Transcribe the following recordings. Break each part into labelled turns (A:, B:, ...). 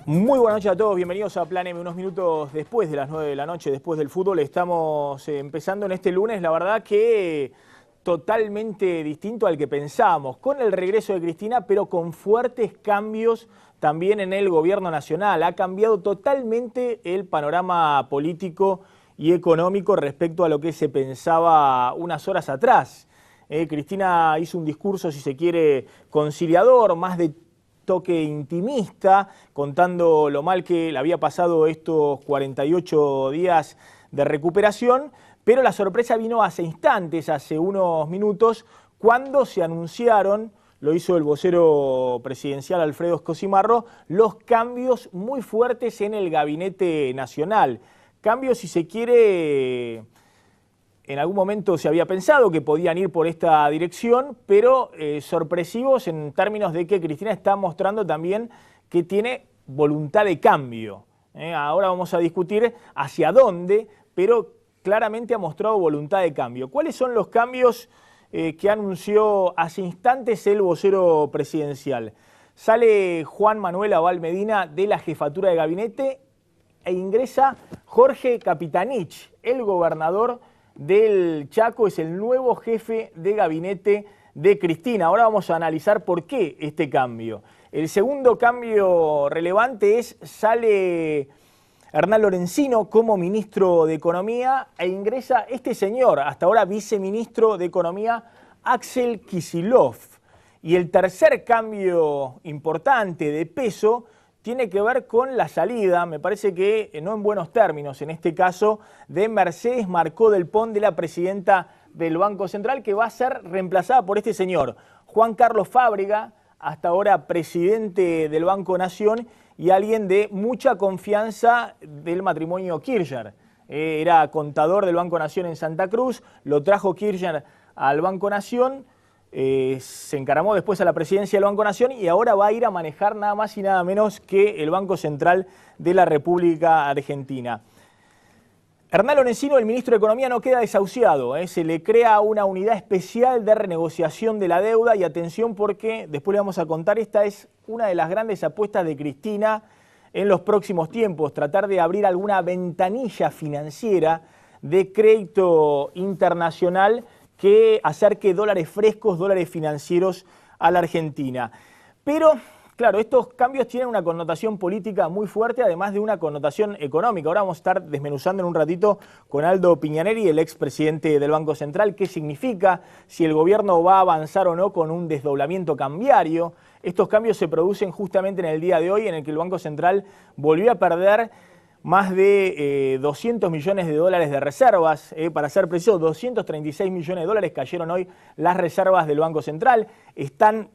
A: Muy buenas noches a todos, bienvenidos a Plan M. Unos minutos después de las 9 de la noche, después del fútbol, estamos empezando en este lunes, la verdad que totalmente distinto al que pensábamos, con el regreso de Cristina, pero con fuertes cambios también en el gobierno nacional. Ha cambiado totalmente el panorama político y económico respecto a lo que se pensaba unas horas atrás. Cristina hizo un discurso, si se quiere, conciliador, más de toque intimista, contando lo mal que le había pasado estos 48 días de recuperación, pero la sorpresa vino hace instantes, hace unos minutos, cuando se anunciaron, lo hizo el vocero presidencial Alfredo Scosimarro, los cambios muy fuertes en el gabinete nacional. Cambios, si se quiere, en algún momento se había pensado que podían ir por esta dirección, pero sorpresivos en términos de que Cristina está mostrando también que tiene voluntad de cambio. Ahora vamos a discutir hacia dónde, pero claramente ha mostrado voluntad de cambio. ¿Cuáles son los cambios que anunció hace instantes el vocero presidencial? Sale Juan Manuel Abal Medina de la jefatura de gabinete e ingresa Jorge Capitanich, el gobernador del Chaco, es el nuevo jefe de gabinete de Cristina. Ahora vamos a analizar por qué este cambio. El segundo cambio relevante es, sale Hernán Lorenzino como ministro de Economía e ingresa este señor, hasta ahora viceministro de Economía, Axel Kicillof. Y el tercer cambio importante de peso tiene que ver con la salida, me parece que no en buenos términos, en este caso, de Mercedes Marcó del Pont, de la presidenta del Banco Central, que va a ser reemplazada por este señor, Juan Carlos Fábrega, hasta ahora presidente del Banco Nación y alguien de mucha confianza del matrimonio Kirchner. Era contador del Banco Nación en Santa Cruz, lo trajo Kirchner al Banco Nación, se encaramó después a la presidencia del Banco Nación y ahora va a ir a manejar nada más y nada menos que el Banco Central de la República Argentina. Hernán Lorenzino, el ministro de Economía, no queda desahuciado, se le crea una unidad especial de renegociación de la deuda y atención porque, después le vamos a contar, esta es una de las grandes apuestas de Cristina en los próximos tiempos, tratar de abrir alguna ventanilla financiera de crédito internacional que acerque dólares frescos, dólares financieros a la Argentina. Pero, claro, estos cambios tienen una connotación política muy fuerte, además de una connotación económica. Ahora vamos a estar desmenuzando en un ratito con Aldo Piñaneri, el expresidente del Banco Central, qué significa, si el gobierno va a avanzar o no con un desdoblamiento cambiario. Estos cambios se producen justamente en el día de hoy, en el que el Banco Central volvió a perder más de 200 millones de dólares de reservas, para ser preciso, 236 millones de dólares cayeron hoy las reservas del Banco Central. Están,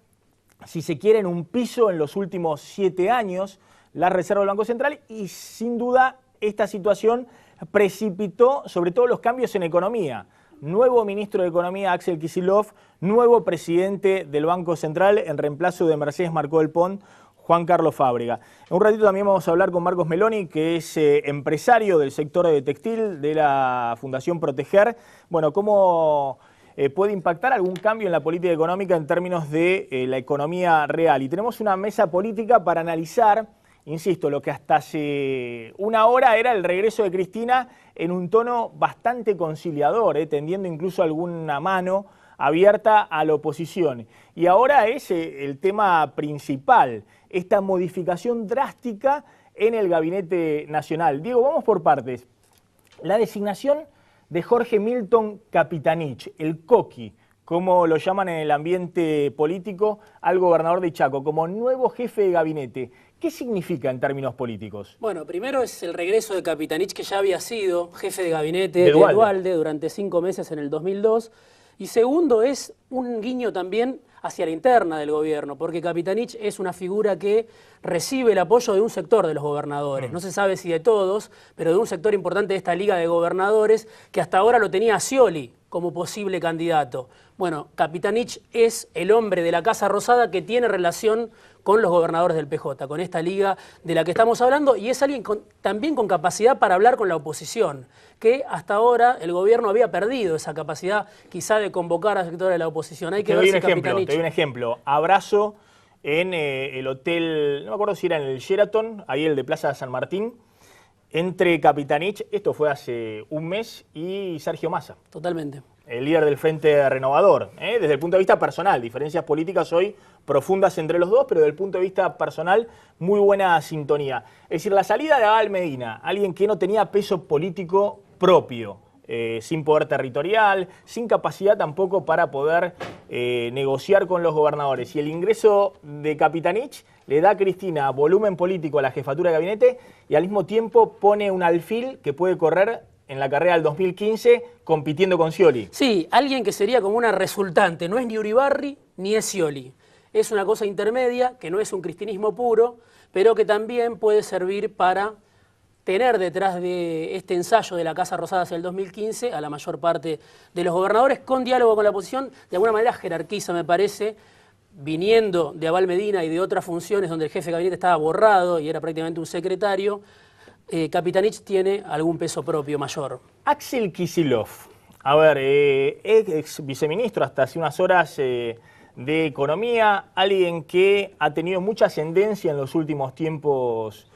A: si se quiere, en un piso en los últimos 7 años las reservas del Banco Central y sin duda esta situación precipitó sobre todo los cambios en economía. Nuevo ministro de Economía, Axel Kicillof, nuevo presidente del Banco Central en reemplazo de Mercedes Marcó del Pont, Juan Carlos Fábrega. En un ratito también vamos a hablar con Marcos Meloni, que es empresario del sector de textil de la Fundación Proteger. Bueno, cómo puede impactar algún cambio en la política económica en términos de la economía real. Y tenemos una mesa política para analizar, insisto, lo que hasta hace una hora era el regreso de Cristina en un tono bastante conciliador, tendiendo incluso alguna mano abierta a la oposición. Y ahora es el tema principal, esta modificación drástica en el Gabinete Nacional. Diego, vamos por partes. La designación de Jorge Milton Capitanich, el Coqui, como lo llaman en el ambiente político, al gobernador de Chaco, como nuevo jefe de gabinete. ¿Qué significa en términos políticos?
B: Bueno, primero es el regreso de Capitanich, que ya había sido jefe de gabinete de Duhalde durante 5 meses en el 2002. Y segundo, es un guiño también hacia la interna del gobierno, porque Capitanich es una figura que recibe el apoyo de un sector de los gobernadores. No se sabe si de todos, pero de un sector importante de esta liga de gobernadores que hasta ahora lo tenía Scioli como posible candidato. Bueno, Capitanich es el hombre de la Casa Rosada que tiene relación con los gobernadores del PJ, con esta liga de la que estamos hablando, y es alguien también con capacidad para hablar con la oposición, que hasta ahora el gobierno había perdido esa capacidad quizá de convocar a sectores de la oposición. Hay que ver si Capitanich...
A: Te doy un ejemplo. Abrazo en el hotel, no me acuerdo si era en el Sheraton, ahí el de Plaza San Martín, entre Capitanich, esto fue hace un mes, y Sergio Massa.
B: Totalmente.
A: El líder del Frente Renovador. Desde el punto de vista personal, diferencias políticas hoy profundas entre los dos, pero desde el punto de vista personal, muy buena sintonía. Es decir, la salida de Abel Medina, alguien que no tenía peso político propio, sin poder territorial, sin capacidad tampoco para poder negociar con los gobernadores. Y el ingreso de Capitanich le da a Cristina volumen político a la jefatura de gabinete y al mismo tiempo pone un alfil que puede correr en la carrera del 2015 compitiendo con Scioli.
B: Sí, alguien que sería como una resultante, no es ni Uribarri ni es Scioli. Es una cosa intermedia, que no es un cristinismo puro, pero que también puede servir para tener detrás de este ensayo de la Casa Rosada hacia el 2015 a la mayor parte de los gobernadores, con diálogo con la oposición, de alguna manera jerarquiza, me parece, viniendo de Abel Medina y de otras funciones donde el jefe de gabinete estaba borrado y era prácticamente un secretario. Capitanich tiene algún peso propio mayor.
A: Axel Kicillof, a ver, ex viceministro hasta hace unas horas de Economía, alguien que ha tenido mucha ascendencia en los últimos tiempos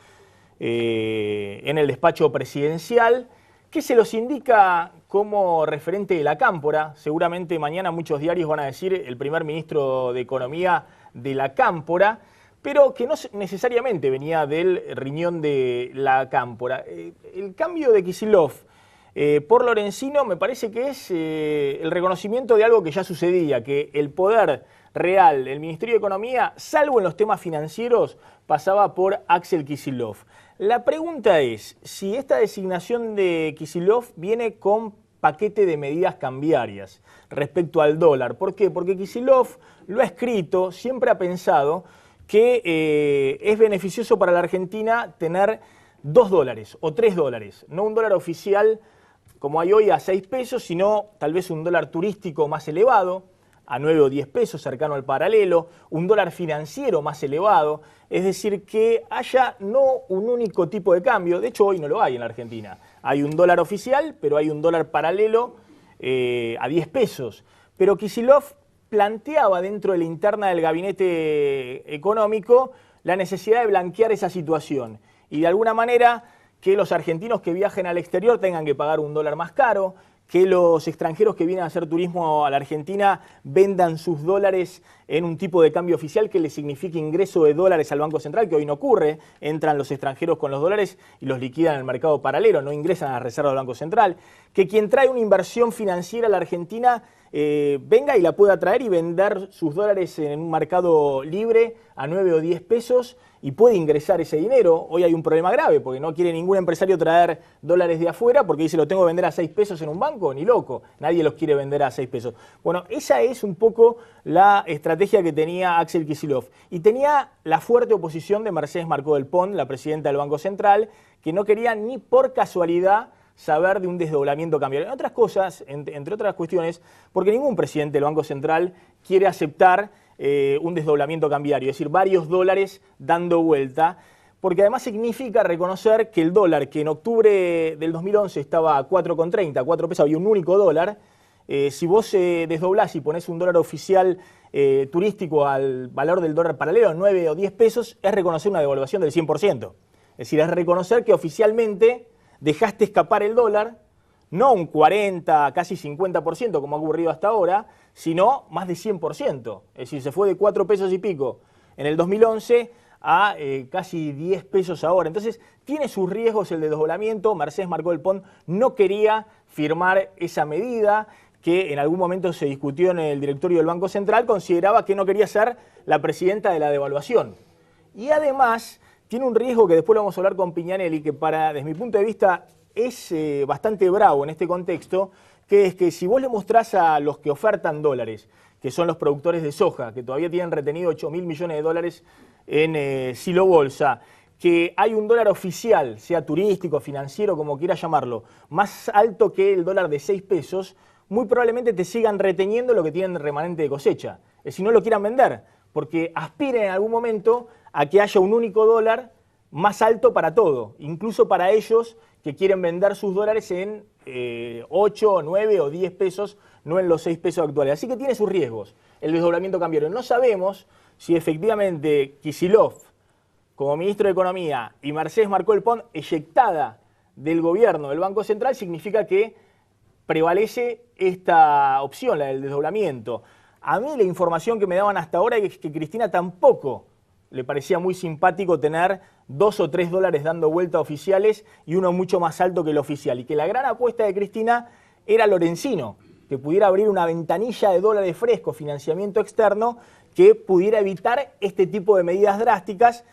A: en el despacho presidencial, que se los indica como referente de la Cámpora. Seguramente mañana muchos diarios van a decir el primer ministro de Economía de la Cámpora, pero que no necesariamente venía del riñón de la Cámpora. El cambio de Kicillof por Lorenzino me parece que es el reconocimiento de algo que ya sucedía, que el poder real del Ministerio de Economía, salvo en los temas financieros, pasaba por Axel Kicillof. La pregunta es si esta designación de Kicillof viene con paquete de medidas cambiarias respecto al dólar. ¿Por qué? Porque Kicillof lo ha escrito, siempre ha pensado que es beneficioso para la Argentina tener $2 o $3, no un dólar oficial como hay hoy a 6 pesos, sino tal vez un dólar turístico más elevado, a 9 o 10 pesos, cercano al paralelo, un dólar financiero más elevado, es decir, que haya no un único tipo de cambio, de hecho hoy no lo hay en la Argentina, hay un dólar oficial, pero hay un dólar paralelo a 10 pesos, pero Kicillof planteaba dentro de la interna del gabinete económico la necesidad de blanquear esa situación y de alguna manera que los argentinos que viajen al exterior tengan que pagar un dólar más caro, que los extranjeros que vienen a hacer turismo a la Argentina vendan sus dólares en un tipo de cambio oficial que les signifique ingreso de dólares al Banco Central, que hoy no ocurre. Entran los extranjeros con los dólares y los liquidan en el mercado paralelo, no ingresan a la reserva del Banco Central. Que quien trae una inversión financiera a la Argentina venga y la pueda traer y vender sus dólares en un mercado libre a 9 o 10 pesos y puede ingresar ese dinero. Hoy hay un problema grave porque no quiere ningún empresario traer dólares de afuera porque dice lo tengo que vender a 6 pesos en un banco, ni loco, nadie los quiere vender a 6 pesos. Bueno, esa es un poco la estrategia que tenía Axel Kicillof y tenía la fuerte oposición de Mercedes Marcó del Pont, la presidenta del Banco Central, que no quería ni por casualidad saber de un desdoblamiento cambiario. En otras cosas, entre otras cuestiones, porque ningún presidente del Banco Central quiere aceptar un desdoblamiento cambiario, es decir, varios dólares dando vuelta, porque además significa reconocer que el dólar, que en octubre del 2011 estaba a 4,30, 4 pesos, había un único dólar, si vos desdoblás y ponés un dólar oficial turístico al valor del dólar paralelo, 9 o 10 pesos, es reconocer una devaluación del 100%. Es decir, es reconocer que oficialmente dejaste escapar el dólar, no un 40, casi 50% como ha ocurrido hasta ahora, sino más de 100%. Es decir, se fue de 4 pesos y pico en el 2011 a casi 10 pesos ahora. Entonces, tiene sus riesgos el desdoblamiento. Mercedes Marcó del Pont no quería firmar esa medida que en algún momento se discutió en el directorio del Banco Central, consideraba que no quería ser la presidenta de la devaluación. Y además tiene un riesgo que después lo vamos a hablar con Piñanelli, que desde mi punto de vista es bastante bravo en este contexto, que es que si vos le mostrás a los que ofertan dólares, que son los productores de soja, que todavía tienen retenido 8.000 millones de dólares en Silo Bolsa, que hay un dólar oficial, sea turístico, financiero, como quieras llamarlo, más alto que el dólar de 6 pesos, muy probablemente te sigan reteniendo lo que tienen remanente de cosecha. Es decir, no lo quieran vender, porque aspiren en algún momento a que haya un único dólar más alto para todo, incluso para ellos que quieren vender sus dólares en 8, 9 o 10 pesos, no en los 6 pesos actuales. Así que tiene sus riesgos el desdoblamiento cambiario. No sabemos si efectivamente Kicillof, como ministro de Economía, y Mercedes Marcó Pont, eyectada del gobierno del Banco Central, significa que prevalece esta opción, la del desdoblamiento. A mí la información que me daban hasta ahora es que Cristina tampoco le parecía muy simpático tener 2 o 3 dólares dando vuelta oficiales y uno mucho más alto que el oficial. Y que la gran apuesta de Cristina era Lorenzino, que pudiera abrir una ventanilla de dólares frescos, financiamiento externo, que pudiera evitar este tipo de medidas drásticas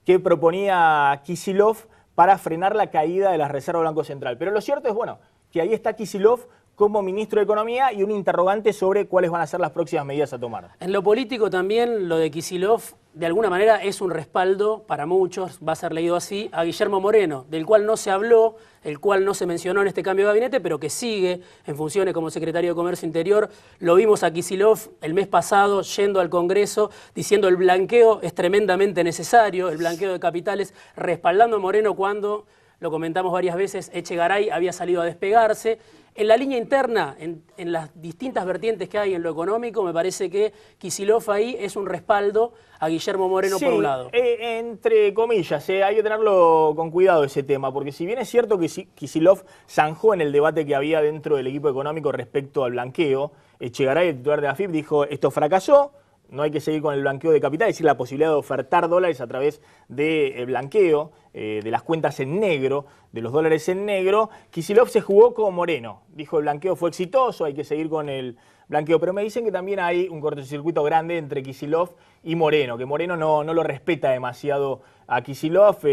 A: que proponía Kicillof para frenar la caída de las reservas del Banco Central. Pero lo cierto es, bueno, que ahí está Kicillof como ministro de Economía y un interrogante sobre cuáles van a ser las próximas medidas a tomar.
B: En lo político también, lo de Kicillof, de alguna manera es un respaldo para muchos, va a ser leído así, a Guillermo Moreno, del cual no se habló, el cual no se mencionó en este cambio de gabinete, pero que sigue en funciones como secretario de Comercio Interior. Lo vimos a Kicillof el mes pasado yendo al Congreso diciendo el blanqueo es tremendamente necesario, el blanqueo de capitales, respaldando a Moreno cuando, lo comentamos varias veces, Echegaray había salido a despegarse. En la línea interna, en las distintas vertientes que hay en lo económico, me parece que Kicillof ahí es un respaldo a Guillermo Moreno, sí, por un lado.
A: Entre comillas, hay que tenerlo con cuidado ese tema, porque si bien es cierto que Kicillof zanjó en el debate que había dentro del equipo económico respecto al blanqueo, Echegaray, el titular de la AFIP, dijo esto fracasó, no hay que seguir con el blanqueo de capital, es decir, la posibilidad de ofertar dólares a través del blanqueo, de las cuentas en negro, de los dólares en negro. Kicillof se jugó con Moreno, dijo el blanqueo fue exitoso, hay que seguir con el blanqueo, pero me dicen que también hay un cortocircuito grande entre Kicillof y Moreno, que Moreno no lo respeta demasiado a Kicillof,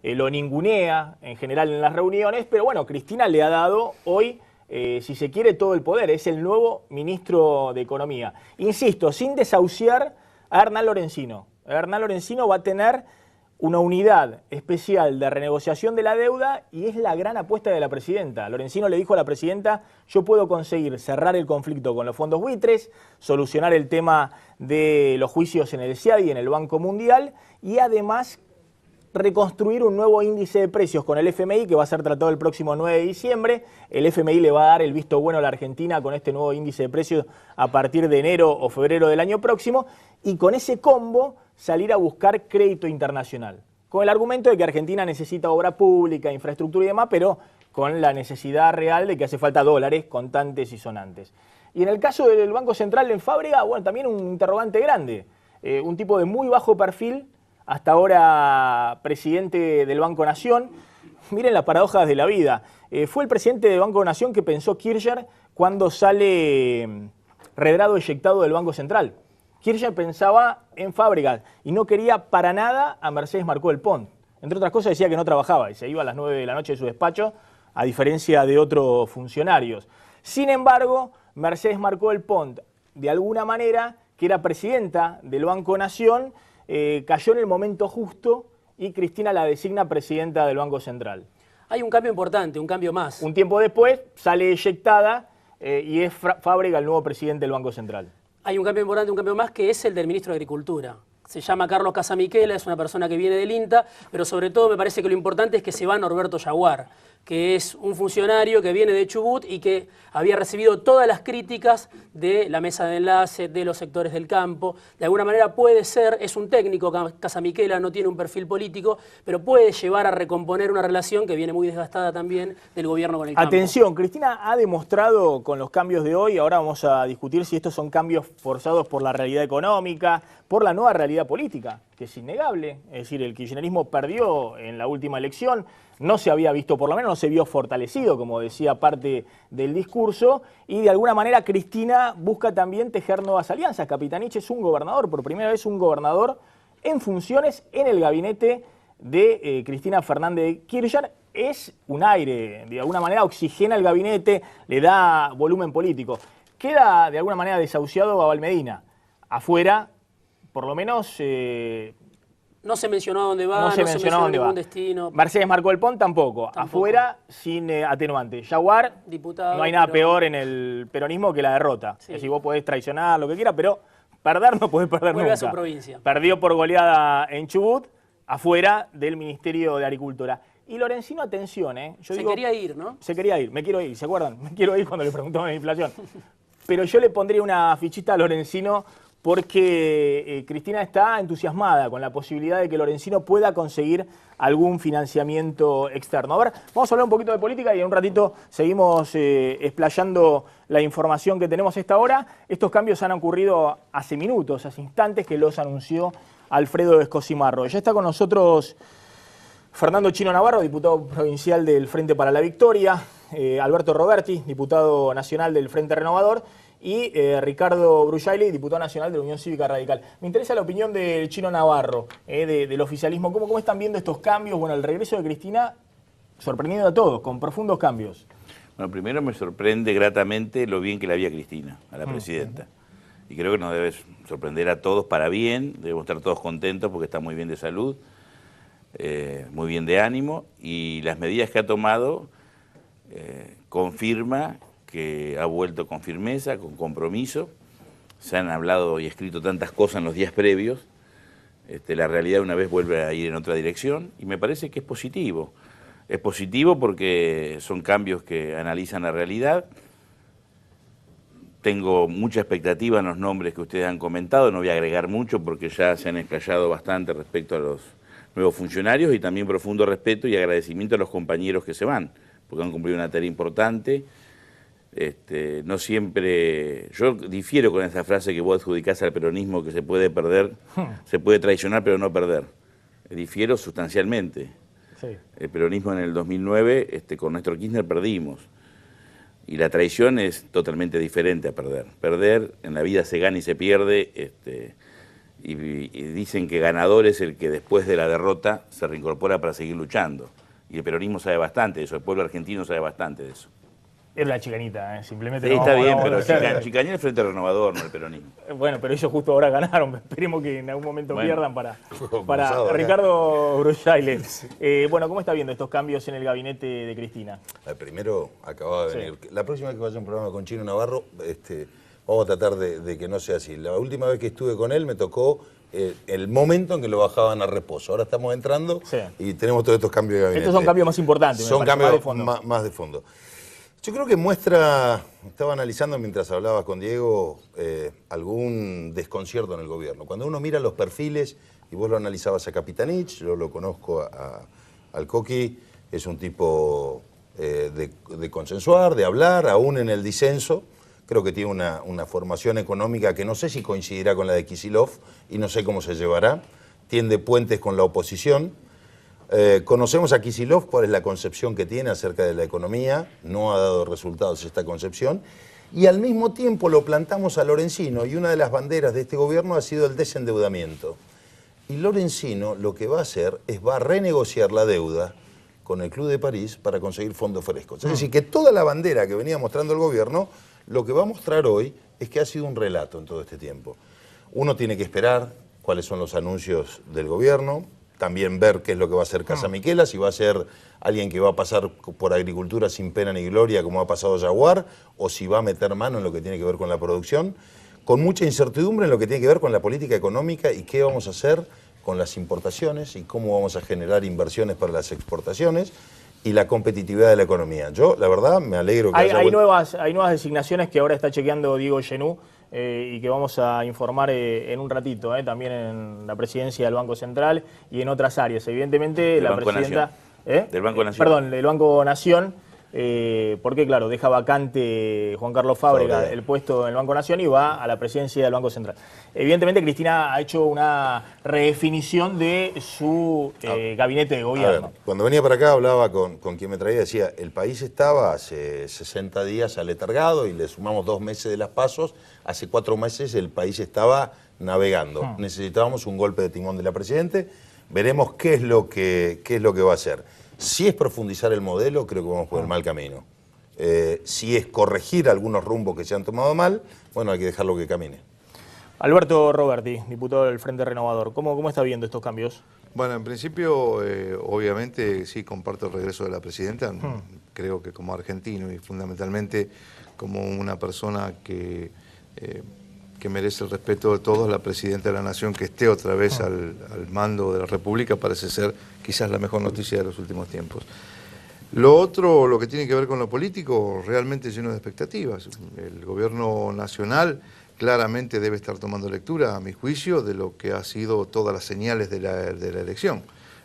A: lo ningunea en general en las reuniones, pero bueno, Cristina le ha dado hoy, si se quiere, todo el poder. Es el nuevo ministro de Economía. Insisto, sin desahuciar a Hernán Lorenzino. Hernán Lorenzino va a tener una unidad especial de renegociación de la deuda y es la gran apuesta de la presidenta. Lorenzino le dijo a la presidenta, yo puedo conseguir cerrar el conflicto con los fondos buitres, solucionar el tema de los juicios en el SIAD y en el Banco Mundial y además reconstruir un nuevo índice de precios con el FMI que va a ser tratado el próximo 9 de diciembre. El FMI le va a dar el visto bueno a la Argentina con este nuevo índice de precios a partir de enero o febrero del año próximo y con ese combo salir a buscar crédito internacional. Con el argumento de que Argentina necesita obra pública, infraestructura y demás, pero con la necesidad real de que hace falta dólares contantes y sonantes. Y en el caso del Banco Central en Fábrega, bueno, también un interrogante grande. Un tipo de muy bajo perfil, hasta ahora presidente del Banco Nación. Miren las paradojas de la vida. Fue el presidente del Banco Nación que pensó Kirchner cuando sale Redrado eyectado del Banco Central. Kirchner pensaba en Fábrega y no quería para nada a Mercedes Marcó Pont. Entre otras cosas decía que no trabajaba y se iba a las 9 de la noche de su despacho, a diferencia de otros funcionarios. Sin embargo, Mercedes Marcó Pont, de alguna manera, que era presidenta del Banco Nación, cayó en el momento justo y Cristina la designa presidenta del Banco Central.
B: Hay un cambio importante, un cambio más.
A: Un tiempo después sale eyectada y es Fábrega el nuevo presidente del Banco Central.
B: Hay un cambio importante, un cambio más, que es el del ministro de Agricultura. Se llama Carlos Casamiquela, es una persona que viene del INTA, pero sobre todo me parece que lo importante es que se va Norberto Yaguar, que es un funcionario que viene de Chubut y que había recibido todas las críticas de la mesa de enlace, de los sectores del campo. De alguna manera puede ser, es un técnico, Casamiquela no tiene un perfil político, pero puede llevar a recomponer una relación que viene muy desgastada también del gobierno con el campo.
A: Atención, Cristina ha demostrado con los cambios de hoy, ahora vamos a discutir si estos son cambios forzados por la realidad económica, por la nueva realidad política, que es innegable. Es decir, el kirchnerismo perdió en la última elección, no se había visto, por lo menos no se vio fortalecido, como decía parte del discurso, y de alguna manera Cristina busca también tejer nuevas alianzas. Capitanich es un gobernador, por primera vez un gobernador en funciones en el gabinete de Cristina Fernández de Kirchner. Es un aire, de alguna manera oxigena el gabinete, le da volumen político. Queda de alguna manera desahuciado Abel Medina. Afuera, por lo menos...
B: no se mencionó a dónde va,
A: no se mencionó
B: ningún destino.
A: Mercedes Marcó Pont tampoco. Afuera, sin atenuante. Yaguar, diputado, no hay nada peor en el peronismo que la derrota. Sí. Es decir, vos podés traicionar lo que quieras, pero perder no podés perder nunca.
B: Vuelve a su provincia.
A: Perdió por goleada en Chubut afuera del Ministerio de Agricultura. Y Lorenzino, atención,
B: Se quería ir, ¿no?
A: Se quería ir, me quiero ir, ¿se acuerdan? Me quiero ir cuando le preguntaban de inflación. Pero yo le pondría una fichita a Lorenzino porque Cristina está entusiasmada con la posibilidad de que Lorenzino pueda conseguir algún financiamiento externo. A ver, vamos a hablar un poquito de política y en un ratito seguimos explayando la información que tenemos a esta hora. Estos cambios han ocurrido hace minutos, hace instantes que los anunció Alfredo Escocimarro. Ya está con nosotros Fernando Chino Navarro, diputado provincial del Frente para la Victoria, Alberto Roberti, diputado nacional del Frente Renovador, y Ricardo Brushaili, diputado nacional de la Unión Cívica Radical. Me interesa la opinión del Chino Navarro, del oficialismo. ¿Cómo están viendo estos cambios? Bueno, el regreso de Cristina sorprendiendo a todos, con profundos cambios.
C: Bueno, primero me sorprende gratamente lo bien que la había Cristina, a la presidenta. Y creo que nos debe sorprender a todos para bien, debemos estar todos contentos porque está muy bien de salud, muy bien de ánimo, y las medidas que ha tomado confirma que ha vuelto con firmeza, con compromiso. Se han hablado y escrito tantas cosas en los días previos. La realidad una vez vuelve a ir en otra dirección y me parece que es positivo. Es positivo porque son cambios que analizan la realidad. Tengo mucha expectativa en los nombres que ustedes han comentado, no voy a agregar mucho porque ya se han explayado bastante respecto a los nuevos funcionarios y también profundo respeto y agradecimiento a los compañeros que se van, porque han cumplido una tarea importante. No siempre, yo difiero con esa frase que vos adjudicás al peronismo, que se puede perder, se puede traicionar pero no perder. Difiero sustancialmente. Sí. El peronismo en el 2009, con Néstor Kirchner perdimos. Y la traición es totalmente diferente a perder. Perder, en la vida se gana y se pierde, y dicen que ganador es el que después de la derrota se reincorpora para seguir luchando. Y el peronismo sabe bastante de eso, el pueblo argentino sabe bastante de eso.
A: Era la chicanita, simplemente.
C: Sí, está bien, pero chicañé el Frente Renovador, no el peronismo.
A: Bueno, pero ellos justo ahora ganaron. Esperemos que en algún momento pierdan para Ricardo Brushaili. Bueno, ¿cómo está viendo estos cambios en el gabinete de Cristina?
D: Primero, acababa de venir. La próxima vez que vaya a un programa con Chino Navarro, vamos a tratar de que no sea así. La última vez que estuve con él me tocó el momento en que lo bajaban a reposo. Ahora estamos entrando y tenemos todos estos cambios de gabinete.
A: Estos son cambios más importantes.
D: Son cambios más de fondo. Yo creo que muestra, estaba analizando mientras hablaba con Diego, algún desconcierto en el gobierno. Cuando uno mira los perfiles, y vos lo analizabas a Capitanich, yo lo conozco al Coqui, es un tipo de consensuar, de hablar, aún en el disenso. Creo que tiene una formación económica que no sé si coincidirá con la de Kicillof y no sé cómo se llevará. Tiende puentes con la oposición. Conocemos a Kicillof, cuál es la concepción que tiene acerca de la economía, no ha dado resultados esta concepción, y al mismo tiempo lo plantamos a Lorenzino, y una de las banderas de este gobierno ha sido el desendeudamiento. Y Lorenzino lo que va a hacer es va a renegociar la deuda con el Club de París para conseguir fondos frescos. Es decir, que toda la bandera que venía mostrando el gobierno, lo que va a mostrar hoy es que ha sido un relato en todo este tiempo. Uno tiene que esperar cuáles son los anuncios del gobierno, también ver qué es lo que va a hacer Casa Miquela, si va a ser alguien que va a pasar por agricultura sin pena ni gloria como ha pasado Jaguar, o si va a meter mano en lo que tiene que ver con la producción, con mucha incertidumbre en lo que tiene que ver con la política económica y qué vamos a hacer con las importaciones y cómo vamos a generar inversiones para las exportaciones y la competitividad de la economía. Yo, la verdad, me alegro que
A: hay nuevas designaciones que ahora está chequeando Diego Genú, y que vamos a informar en un ratito, también en la presidencia del Banco Central y en otras áreas. Evidentemente, la presidenta...
C: Del Banco Nación.
A: Perdón, del Banco Nación, porque claro, deja vacante Juan Carlos Fábrega el puesto en el Banco Nación y va a la presidencia del Banco Central. Evidentemente, Cristina ha hecho una redefinición de su gabinete de gobierno.
D: Ver, cuando venía para acá hablaba con quien me traía, decía, el país estaba hace 60 días aletargado y le sumamos 2 meses de las pasos, hace 4 meses el país estaba navegando. Necesitábamos un golpe de timón de la Presidente, veremos qué es lo que va a hacer. Si es profundizar el modelo, creo que vamos por el mal camino. Si es corregir algunos rumbos que se han tomado mal, bueno, hay que dejarlo que camine.
A: Alberto Roberti, diputado del Frente Renovador, ¿cómo está viendo estos cambios?
E: Bueno, en principio, obviamente, sí comparto el regreso de la presidenta. Creo que como argentino y fundamentalmente como una persona que que merece el respeto de todos, la Presidenta de la Nación que esté otra vez al mando de la República, parece ser quizás la mejor noticia de los últimos tiempos. Lo otro, lo que tiene que ver con lo político, realmente lleno de expectativas. El gobierno nacional claramente debe estar tomando lectura, a mi juicio, de lo que ha sido todas las señales de la elección.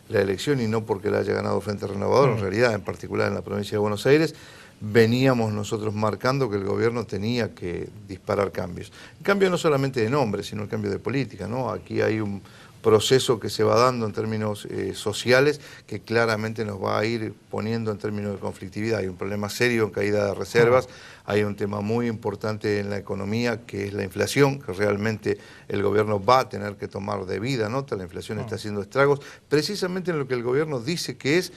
E: La elección, y no porque la haya ganado Frente Renovador, en realidad, en particular en la provincia de Buenos Aires, veníamos nosotros marcando que el gobierno tenía que disparar cambios. Cambio no solamente de nombre, sino el cambio de política, ¿no? Aquí hay un proceso que se va dando en términos sociales que claramente nos va a ir poniendo en términos de conflictividad. Hay un problema serio en caída de reservas, hay un tema muy importante en la economía que es la inflación, que realmente el gobierno va a tener que tomar debida nota. La inflación está haciendo estragos, precisamente en lo que el gobierno dice que es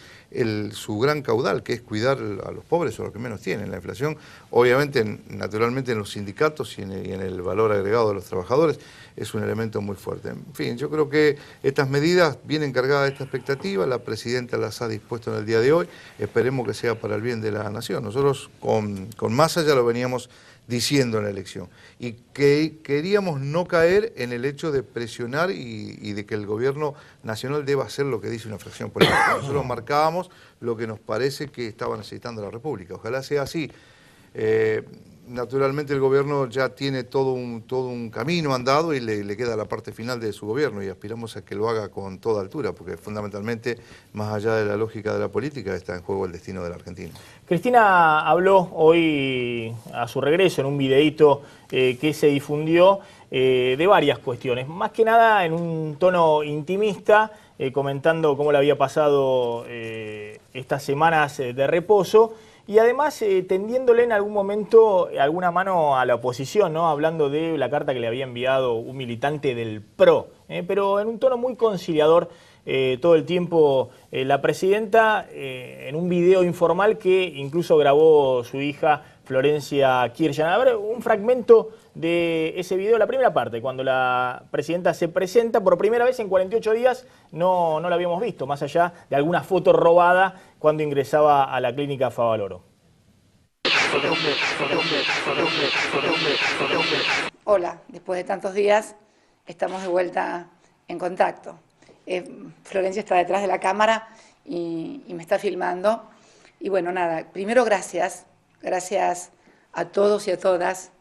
E: su gran caudal, que es cuidar a los pobres o a los que menos tienen. La inflación, obviamente, naturalmente en los sindicatos y en el valor agregado de los trabajadores, es un elemento muy fuerte. En fin, yo creo que estas medidas vienen cargadas de esta expectativa, la Presidenta las ha dispuesto en el día de hoy, esperemos que sea para el bien de la nación. Nosotros con Massa ya lo veníamos diciendo en la elección, y que queríamos no caer en el hecho de presionar y de que el gobierno nacional deba hacer lo que dice una fracción política. Nosotros marcábamos lo que nos parece que estaba necesitando la República, ojalá sea así. Naturalmente el gobierno ya tiene todo un camino andado y le queda la parte final de su gobierno, y aspiramos a que lo haga con toda altura, porque fundamentalmente, más allá de la lógica de la política, está en juego el destino de la Argentina.
A: Cristina habló hoy a su regreso en un videíto que se difundió de varias cuestiones, más que nada en un tono intimista, comentando cómo le había pasado estas semanas de reposo, y además tendiéndole en algún momento alguna mano a la oposición, ¿no? Hablando de la carta que le había enviado un militante del PRO, pero en un tono muy conciliador todo el tiempo la presidenta, en un video informal que incluso grabó su hija Florencia Kirchner. A ver, un fragmento de ese video, la primera parte, cuando la presidenta se presenta por primera vez en 48 días, no la habíamos visto, más allá de alguna foto robada cuando ingresaba a la clínica Favaloro.
F: Hola, después de tantos días estamos de vuelta en contacto. Florencia está detrás de la cámara y me está filmando. Y bueno, nada, primero gracias a todos y a todas,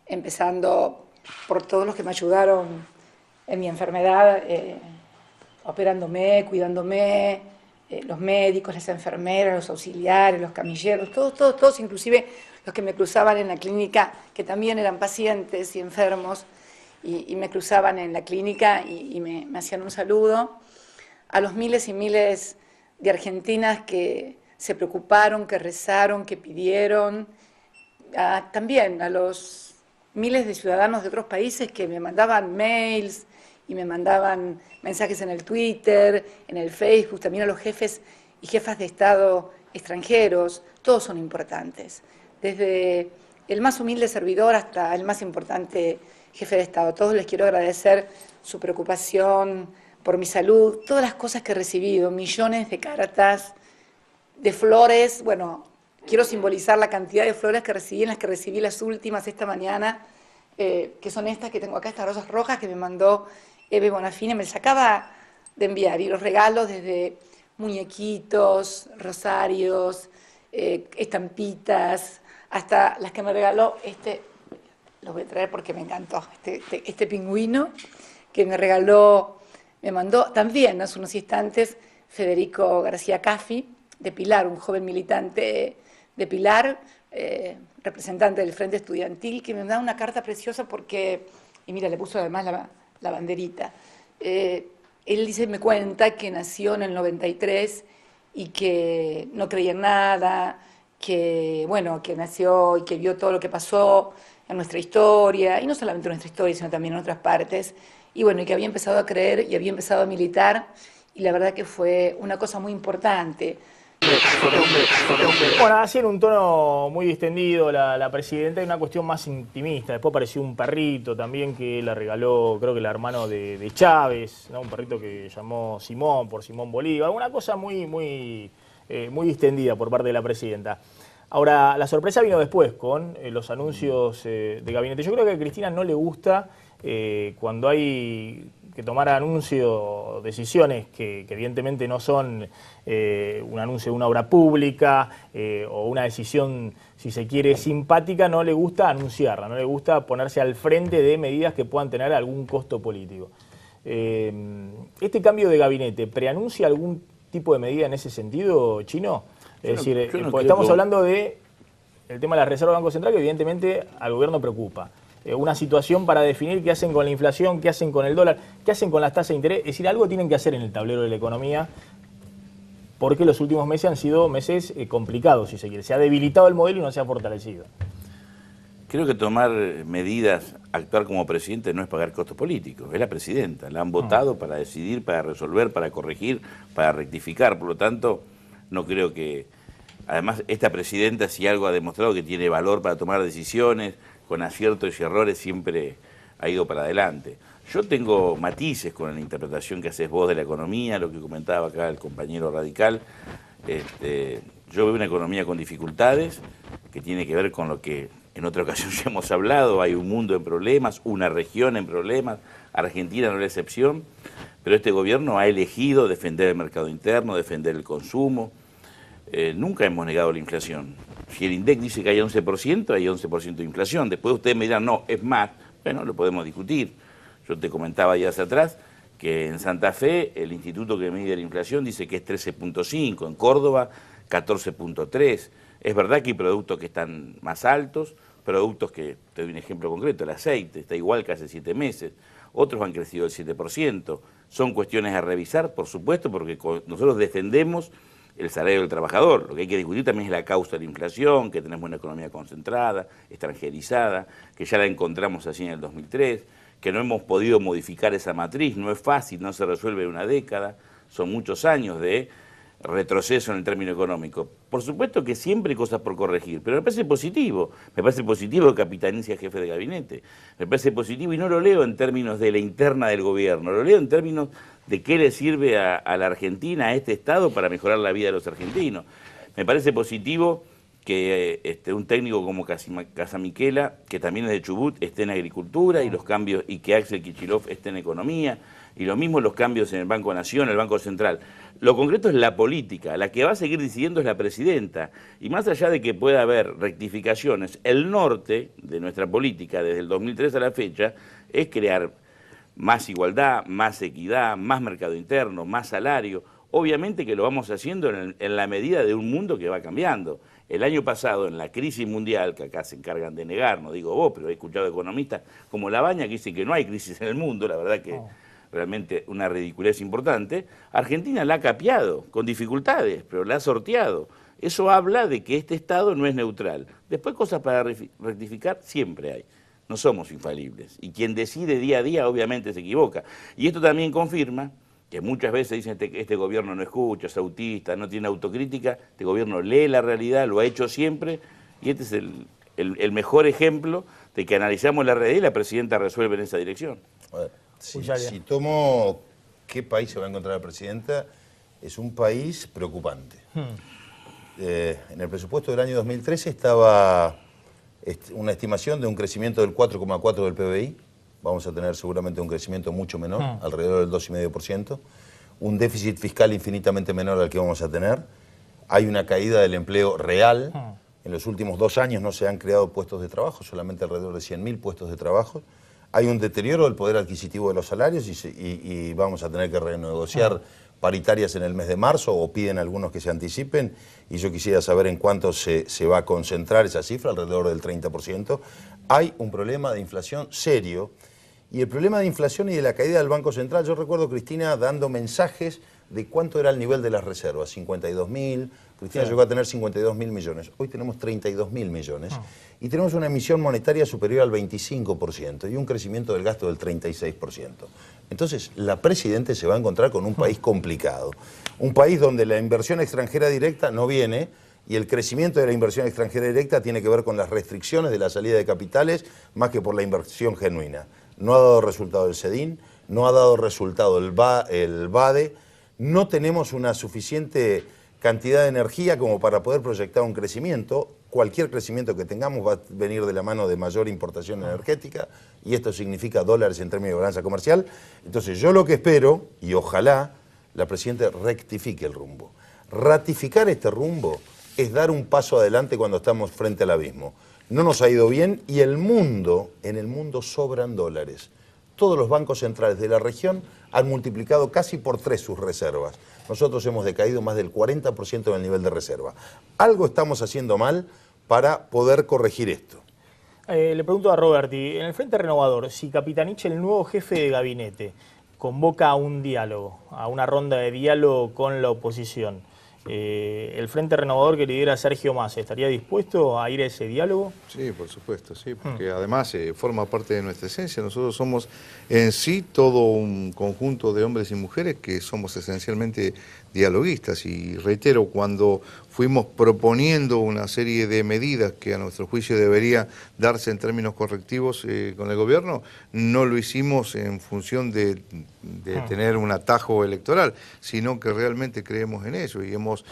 F: empezando por todos los que me ayudaron en mi enfermedad, operándome, cuidándome, los médicos, las enfermeras, los auxiliares, los camilleros, todos, inclusive los que me cruzaban en la clínica, que también eran pacientes y enfermos, y me cruzaban en la clínica y me hacían un saludo. A los miles y miles de argentinas que se preocuparon, que rezaron, que pidieron, también a los miles de ciudadanos de otros países que me mandaban mails y me mandaban mensajes en el Twitter, en el Facebook, también a los jefes y jefas de Estado extranjeros, todos son importantes, desde el más humilde servidor hasta el más importante jefe de Estado. A todos les quiero agradecer su preocupación por mi salud, todas las cosas que he recibido, millones de cartas, de flores. Bueno, quiero simbolizar la cantidad de flores que recibí, en las que recibí las últimas esta mañana, que son estas que tengo acá, estas rosas rojas que me mandó Eve Bonafine, me las acaba de enviar, y los regalos desde muñequitos, rosarios, estampitas, hasta las que me regaló los voy a traer porque me encantó, este pingüino que me regaló, me mandó también hace unos instantes Federico García Caffi, de Pilar, un joven militante de Pilar, representante del Frente Estudiantil, que me da una carta preciosa porque, y mira, le puso además la banderita. Él dice, me cuenta que nació en el 93 y que no creía en nada, que, bueno, que nació y que vio todo lo que pasó en nuestra historia, y no solamente en nuestra historia, sino también en otras partes, y bueno, y que había empezado a creer y había empezado a militar, y la verdad que fue una cosa muy importante.
A: Bueno, así en un tono muy distendido la presidenta, y una cuestión más intimista. Después apareció un perrito también que la regaló, creo que el hermano de Chávez, ¿no? Un perrito que llamó Simón por Simón Bolívar, una cosa muy distendida por parte de la presidenta. Ahora, la sorpresa vino después con los anuncios de gabinete. Yo creo que a Cristina no le gusta cuando hay que tomar anuncios, decisiones que evidentemente no son un anuncio de una obra pública o una decisión, si se quiere, simpática, no le gusta anunciarla, no le gusta ponerse al frente de medidas que puedan tener algún costo político. ¿Este cambio de gabinete preanuncia algún tipo de medida en ese sentido, Chino? Es decir, porque estamos hablando de el tema de la reserva del Banco Central, que evidentemente al gobierno preocupa. Una situación para definir qué hacen con la inflación, qué hacen con el dólar, qué hacen con las tasas de interés. Es decir, algo tienen que hacer en el tablero de la economía, porque los últimos meses han sido meses complicados, si se quiere. Se ha debilitado el modelo y no se ha fortalecido.
C: Creo que tomar medidas, actuar como presidente no es pagar costos políticos, es la presidenta. La han votado para decidir, para resolver, para corregir, para rectificar. Por lo tanto, no creo que... Además, esta presidenta, si algo ha demostrado que tiene valor para tomar decisiones, con aciertos y errores siempre ha ido para adelante. Yo tengo matices con la interpretación que haces vos de la economía, lo que comentaba acá el compañero radical. Yo veo una economía con dificultades, que tiene que ver con lo que en otra ocasión ya hemos hablado. Hay un mundo en problemas, una región en problemas, Argentina no es la excepción, pero este gobierno ha elegido defender el mercado interno, defender el consumo. Nunca hemos negado la inflación. Si el INDEC dice que hay 11%, hay 11% de inflación. Después ustedes me dirán, no, es más. Bueno, lo podemos discutir. Yo te comentaba ya hacia atrás que en Santa Fe el instituto que mide la inflación dice que es 13.5, en Córdoba 14.3. Es verdad que hay productos que están más altos, productos que, te doy un ejemplo concreto, el aceite está igual que hace 7 meses. Otros han crecido el 7%. Son cuestiones a revisar, por supuesto, porque nosotros defendemos el salario del trabajador. Lo que hay que discutir también es la causa de la inflación, que tenemos una economía concentrada, extranjerizada, que ya la encontramos así en el 2003, que no hemos podido modificar esa matriz, no es fácil, no se resuelve en una década, son muchos años de retroceso en el término económico. Por supuesto que siempre hay cosas por corregir, pero me parece positivo que Capitán sea jefe de gabinete, me parece positivo y no lo leo en términos de la interna del gobierno, lo leo en términos de qué le sirve a la Argentina, a este Estado, para mejorar la vida de los argentinos. Me parece positivo que un técnico como Casamiquela, que también es de Chubut, esté en agricultura y los cambios, y que Axel Kicillof esté en economía, y lo mismo los cambios en el Banco Nación, el Banco Central. Lo concreto es la política, la que va a seguir decidiendo es la presidenta, y más allá de que pueda haber rectificaciones, el norte de nuestra política desde el 2003 a la fecha es crear más igualdad, más equidad, más mercado interno, más salario. Obviamente que lo vamos haciendo en la medida de un mundo que va cambiando. El año pasado, en la crisis mundial, que acá se encargan de negar, no digo vos, pero he escuchado economistas como Labaña que dicen que no hay crisis en el mundo, la verdad que realmente una ridiculez importante, Argentina la ha capeado con dificultades, pero la ha sorteado. Eso habla de que este Estado no es neutral. Después cosas para rectificar siempre hay. No somos infalibles. Y quien decide día a día obviamente se equivoca. Y esto también confirma que muchas veces dicen que este gobierno no escucha, es autista, no tiene autocrítica. Este gobierno lee la realidad, lo ha hecho siempre. Y este es el mejor ejemplo de que analizamos la realidad y la presidenta resuelve en esa dirección.
D: A ver, si tomo qué país se va a encontrar la presidenta, es un país preocupante. En el presupuesto del año 2013 estaba una estimación de un crecimiento del 4,4% del PBI. Vamos a tener seguramente un crecimiento mucho menor, alrededor del 2,5%. Un déficit fiscal infinitamente menor al que vamos a tener. Hay una caída del empleo real. En los últimos 2 años no se han creado puestos de trabajo, solamente alrededor de 100.000 puestos de trabajo. Hay un deterioro del poder adquisitivo de los salarios y vamos a tener que renegociar paritarias en el mes de marzo, o piden algunos que se anticipen, y yo quisiera saber en cuánto se va a concentrar esa cifra, alrededor del 30%. Hay un problema de inflación serio, y el problema de inflación y de la caída del Banco Central, yo recuerdo a Cristina dando mensajes de cuánto era el nivel de las reservas, 52.000, Cristina llegó a tener 52.000 millones, hoy tenemos 32.000 millones, y tenemos una emisión monetaria superior al 25% y un crecimiento del gasto del 36%. Entonces, la presidenta se va a encontrar con un país complicado, un país donde la inversión extranjera directa no viene, y el crecimiento de la inversión extranjera directa tiene que ver con las restricciones de la salida de capitales más que por la inversión genuina. No ha dado resultado el SEDIN, no ha dado resultado el BADE, no tenemos una suficiente cantidad de energía como para poder proyectar un crecimiento. Cualquier crecimiento que tengamos va a venir de la mano de mayor importación energética y esto significa dólares en términos de balanza comercial. Entonces yo lo que espero, y ojalá la Presidenta rectifique el rumbo. Ratificar este rumbo es dar un paso adelante cuando estamos frente al abismo. No nos ha ido bien y en el mundo sobran dólares. Todos los bancos centrales de la región han multiplicado casi por 3 sus reservas. Nosotros hemos decaído más del 40% en el nivel de reserva. Algo estamos haciendo mal para poder corregir esto.
A: Le pregunto a Roberti, en el Frente Renovador, si Capitanich, el nuevo jefe de gabinete, convoca a un diálogo, a una ronda de diálogo con la oposición, ¿el Frente Renovador que lidera Sergio Massa estaría dispuesto a ir a ese diálogo?
E: Sí, por supuesto, sí, porque además forma parte de nuestra esencia. Nosotros somos en sí todo un conjunto de hombres y mujeres que somos esencialmente dialoguistas y reitero, cuando fuimos proponiendo una serie de medidas que a nuestro juicio debería darse en términos correctivos con el gobierno, no lo hicimos en función de tener un atajo electoral, sino que realmente creemos en ello y hemos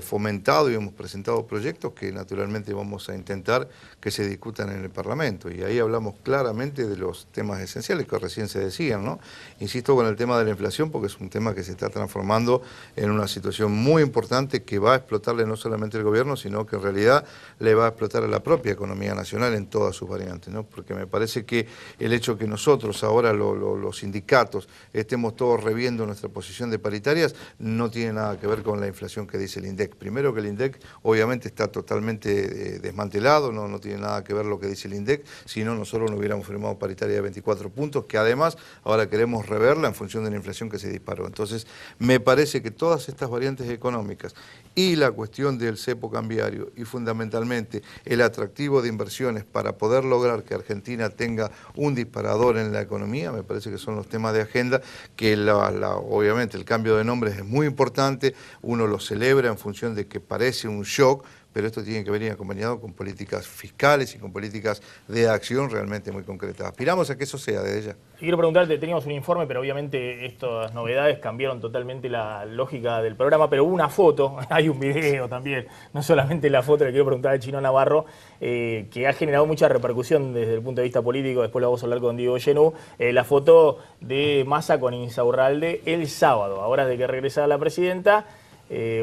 E: fomentado y hemos presentado proyectos que naturalmente vamos a intentar que se discutan en el Parlamento. Y ahí hablamos claramente de los temas esenciales que recién se decían, ¿no? Insisto con el tema de la inflación porque es un tema que se está transformando en una situación muy importante que va a explotarle no solamente al gobierno, sino que en realidad le va a explotar a la propia economía nacional en todas sus variantes, ¿no? Porque me parece que el hecho que nosotros ahora los sindicatos estemos todos reviendo nuestra posición de paritarias no tiene nada que ver con la inflación que dice el INDEC. Primero que el INDEC obviamente está totalmente desmantelado, no tiene nada que ver lo que dice el INDEC, si no nosotros no hubiéramos firmado paritaria de 24 puntos, que además ahora queremos reverla en función de la inflación que se disparó. Entonces me parece que todas estas variantes económicas y la cuestión del cepo cambiario y fundamentalmente el atractivo de inversiones para poder lograr que Argentina tenga un disparador en la economía, me parece que son los temas de agenda que obviamente el cambio de nombres es muy importante, uno lo celebra en función de que parece un shock, pero esto tiene que venir acompañado con políticas fiscales y con políticas de acción realmente muy concretas. Aspiramos a que eso sea desde ya.
A: Quiero preguntarte, teníamos un informe, pero obviamente estas novedades cambiaron totalmente la lógica del programa, pero hubo una foto, hay un video también, no solamente la foto, le quiero preguntar al Chino Navarro, que ha generado mucha repercusión desde el punto de vista político, después lo vamos a hablar con Diego Genú, la foto de Massa con Insaurralde el sábado, ahora de que regresaba la presidenta.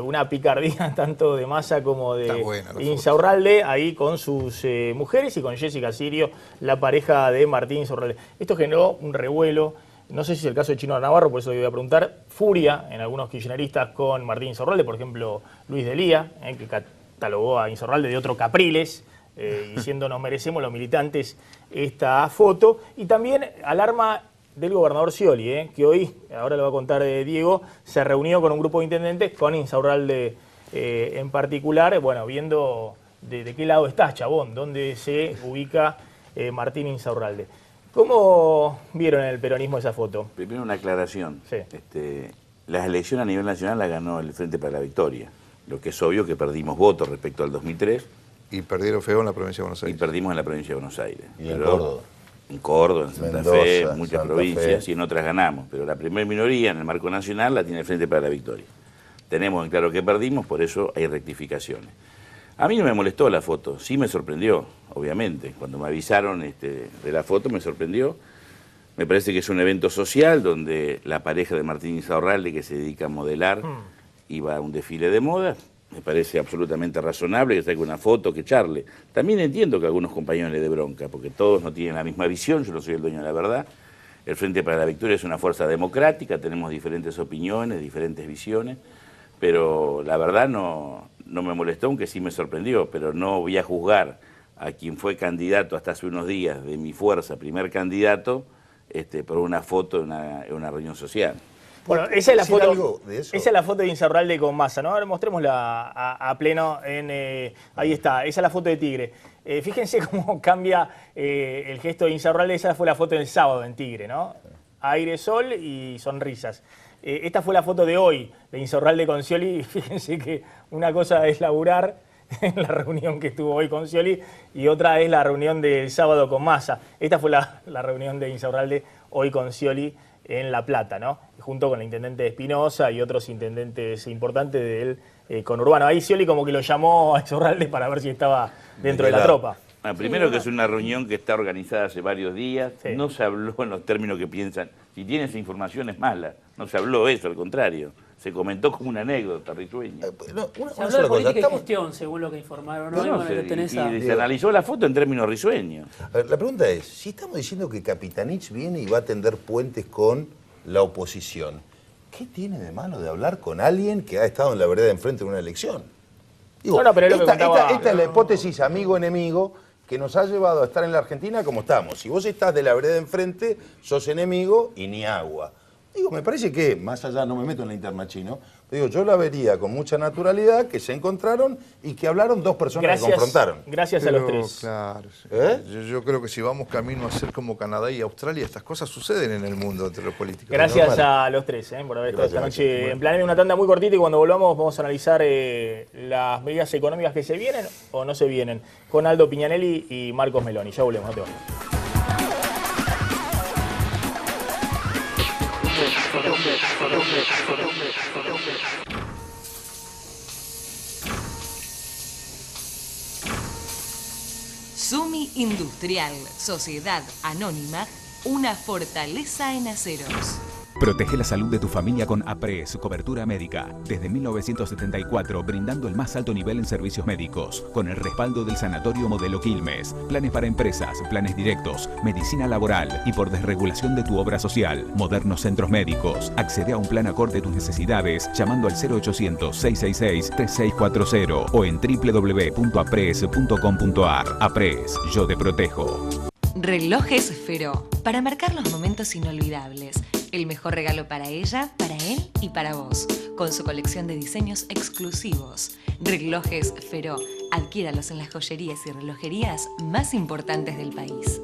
A: Una picardía tanto de Massa como de Insaurralde, ahí con sus mujeres y con Jessica Sirio, la pareja de Martín Insaurralde. Esto generó un revuelo, no sé si es el caso de Chino Navarro, por eso le voy a preguntar, furia en algunos kirchneristas con Martín Insaurralde, por ejemplo Luis Delía, que catalogó a Insaurralde de otro Capriles, diciendo nos merecemos los militantes esta foto, y también alarma del gobernador Scioli, que hoy, ahora lo va a contar Diego, se reunió con un grupo de intendentes, con Insaurralde en particular, bueno, viendo de qué lado está Chabón, dónde se ubica Martín Insaurralde. ¿Cómo vieron en el peronismo esa foto?
C: Primero una aclaración.
A: Sí.
C: Las elecciones a nivel nacional las ganó el Frente para la Victoria, lo que es obvio que perdimos votos respecto al 2003.
E: Y perdieron feo en la provincia de Buenos Aires.
C: Y perdimos en la provincia de Buenos Aires.
D: Y en Córdoba.
C: En Córdoba, en Santa
D: Mendoza,
C: Fe, en muchas
D: Santa
C: provincias,
D: Fe.
C: y en otras ganamos. Pero la primera minoría en el marco nacional la tiene el Frente para la Victoria. Tenemos en claro que perdimos, por eso hay rectificaciones. A mí no me molestó la foto, sí me sorprendió, obviamente. Cuando me avisaron de la foto me sorprendió. Me parece que es un evento social donde la pareja de Martín Insaurralde, que se dedica a modelar, iba a un desfile de moda. Me parece absolutamente razonable que saque una foto, que charle. También entiendo que a algunos compañeros le dé bronca, porque todos no tienen la misma visión, yo no soy el dueño de la verdad. El Frente para la Victoria es una fuerza democrática, tenemos diferentes opiniones, diferentes visiones, pero la verdad no me molestó, aunque sí me sorprendió, pero no voy a juzgar a quien fue candidato hasta hace unos días de mi fuerza, primer candidato, por una foto en una reunión social.
A: Bueno, esa es la foto. Esa es la foto de Insaurralde con Massa, ¿no? Ahora mostrémosla a pleno. Ahí está, esa es la foto de Tigre. Fíjense cómo cambia el gesto de Insaurralde. Esa fue la foto del sábado en Tigre, ¿no? Aire, sol y sonrisas. Esta fue la foto de hoy de Insaurralde con Scioli. Fíjense que una cosa es laburar en la reunión que estuvo hoy con Scioli y otra es la reunión del sábado con Massa. Esta fue la reunión de Insaurralde hoy con Scioli. en La Plata, ¿no? Junto con el intendente Espinosa y otros intendentes importantes del conurbano. Ahí Scioli como que lo llamó a Iturralde para ver si estaba dentro de la tropa.
C: Primero que es una reunión que está organizada hace varios días, no se habló en los términos que piensan. Si tienes información es mala, no se habló eso, al contrario. Se comentó como una anécdota risueña.
B: Se habló de política y gestión, según lo que informaron.
C: Y se analizó la foto en términos risueños.
D: A ver, la pregunta es, si estamos diciendo que Capitanich viene y va a tender puentes con la oposición, ¿qué tiene de malo de hablar con alguien que ha estado en la vereda de enfrente de una elección? Digo,
A: pero esta
D: es la hipótesis amigo-enemigo que nos ha llevado a estar en la Argentina como estamos. Si vos estás de la vereda de enfrente, sos enemigo y ni agua. Digo, me parece que, más allá, no me meto en la interna chino, digo, yo la vería con mucha naturalidad, que se encontraron y que hablaron dos personas que confrontaron.
A: Gracias a los tres.
E: Claro, sí. Yo creo que si vamos camino a ser como Canadá y Australia, estas cosas suceden en el mundo entre los políticos.
A: Gracias a los tres por haber estado esta noche en Planeta. Una tanda muy cortita y cuando volvamos vamos a analizar las medidas económicas que se vienen o no se vienen con Aldo Piñanelli y Marcos Meloni. Ya volvemos, no te vayas.
G: Sumi Industrial, Sociedad Anónima, una fortaleza en aceros.
H: Protege la salud de tu familia con APRES, cobertura médica. Desde 1974, brindando el más alto nivel en servicios médicos, con el respaldo del Sanatorio Modelo Quilmes. Planes para empresas, planes directos, medicina laboral y por desregulación de tu obra social. Modernos centros médicos. Accede a un plan acorde a tus necesidades llamando al 0800-666-3640 o en www.apres.com.ar. APRES, yo te protejo.
G: Relojes Feró, para marcar los momentos inolvidables. El mejor regalo para ella, para él y para vos, con su colección de diseños exclusivos. Relojes Feró, adquiéralos en las joyerías y relojerías más importantes del país.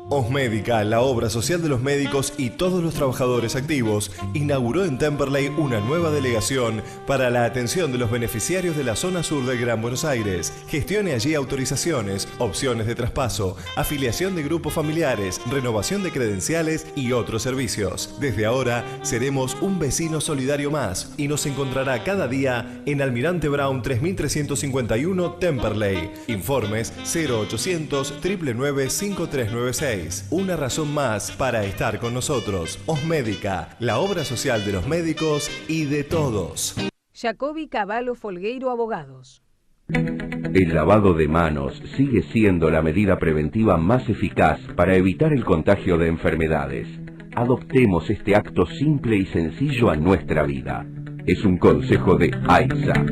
I: Osmédica, la obra social de los médicos y todos los trabajadores activos, inauguró en Temperley una nueva delegación para la atención de los beneficiarios de la zona sur del Gran Buenos Aires. Gestione allí autorizaciones, opciones de traspaso, afiliación de grupos familiares, renovación de credenciales y otros servicios. Desde ahora seremos un vecino solidario más y nos encontrará cada día en Almirante Brown 3351 Temperley. Informes 0800 999 5396. Una razón más para estar con nosotros. Osmédica, la obra social de los médicos y de todos.
J: Jacobi Cavallo Folgueiro Abogados.
K: El lavado de manos sigue siendo la medida preventiva más eficaz para evitar el contagio de enfermedades. Adoptemos este acto simple y sencillo a nuestra vida. Es un consejo de AISA.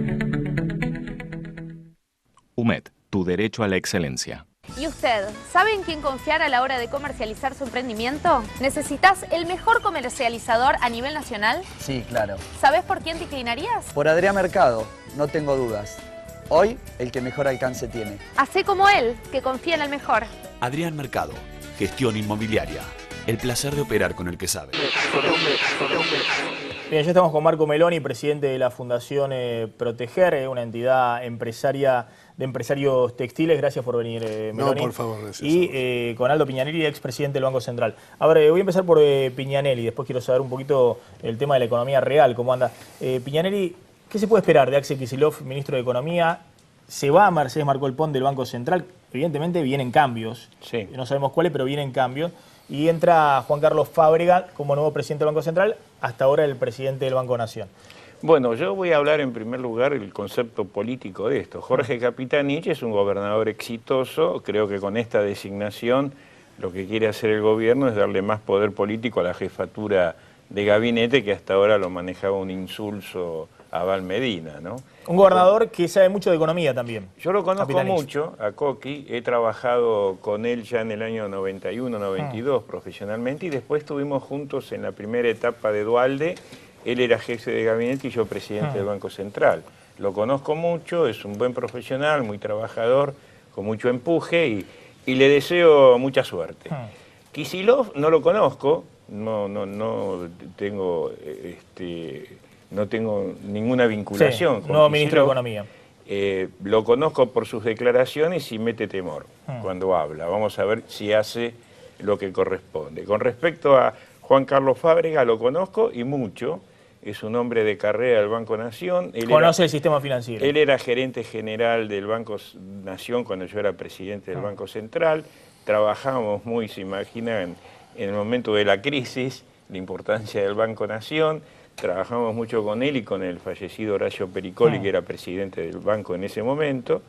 L: UMED, tu derecho a la excelencia.
M: ¿Y usted, sabe en quién confiar a la hora de comercializar su emprendimiento? ¿Necesitas el mejor comercializador a nivel nacional?
N: Sí, claro.
M: ¿Sabes por quién te inclinarías?
N: Por Adrián Mercado, no tengo dudas. Hoy, el que mejor alcance tiene.
M: Hacé como él, que confía en el mejor.
O: Adrián Mercado, gestión inmobiliaria. El placer de operar con el que sabe.
A: Bien, ya estamos con Marco Meloni, presidente de la Fundación Proteger, una entidad empresaria de empresarios textiles. Gracias por venir, Meloni.
P: No, por favor, gracias.
A: Y con Aldo Piñanelli, expresidente del Banco Central. A ver, voy a empezar por Piñanelli, después quiero saber un poquito el tema de la economía real, cómo anda. Piñanelli, ¿qué se puede esperar de Axel Kicillof, ministro de Economía? Se va a Mercedes Marcolpón del Banco Central. Evidentemente vienen cambios,
Q: sí.
A: No sabemos cuáles, pero vienen cambios. Y entra Juan Carlos Fábrega como nuevo presidente del Banco Central, hasta ahora el presidente del Banco Nación.
Q: Bueno, yo voy a hablar en primer lugar el concepto político de esto. Jorge Capitanich es un gobernador exitoso, creo que con esta designación lo que quiere hacer el gobierno es darle más poder político a la jefatura de gabinete que hasta ahora lo manejaba un insulso Abal Medina, ¿no?
A: Un gobernador que sabe mucho de economía también.
Q: Yo lo conozco
A: Capitanich.
Q: mucho, a Coqui, he trabajado con él ya en el año 91, 92 profesionalmente y después estuvimos juntos en la primera etapa de Duhalde. Él era jefe de gabinete y yo presidente del Banco Central. Lo conozco mucho, es un buen profesional, muy trabajador, con mucho empuje y le deseo mucha suerte. Kicillof no lo conozco, no tengo ninguna vinculación con
A: nuevo ministro de Economía.
Q: Lo conozco por sus declaraciones y mete temor cuando habla. Vamos a ver si hace lo que corresponde. Con respecto a Juan Carlos Fábregas lo conozco y mucho. Es un hombre de carrera del Banco Nación.
A: Conoce el sistema financiero.
Q: Él era gerente general del Banco Nación cuando yo era presidente del Banco Central. Trabajamos muy, se imaginan, en el momento de la crisis, la importancia del Banco Nación. Trabajamos mucho con él y con el fallecido Horacio Pericoli, que era presidente del banco en ese momento.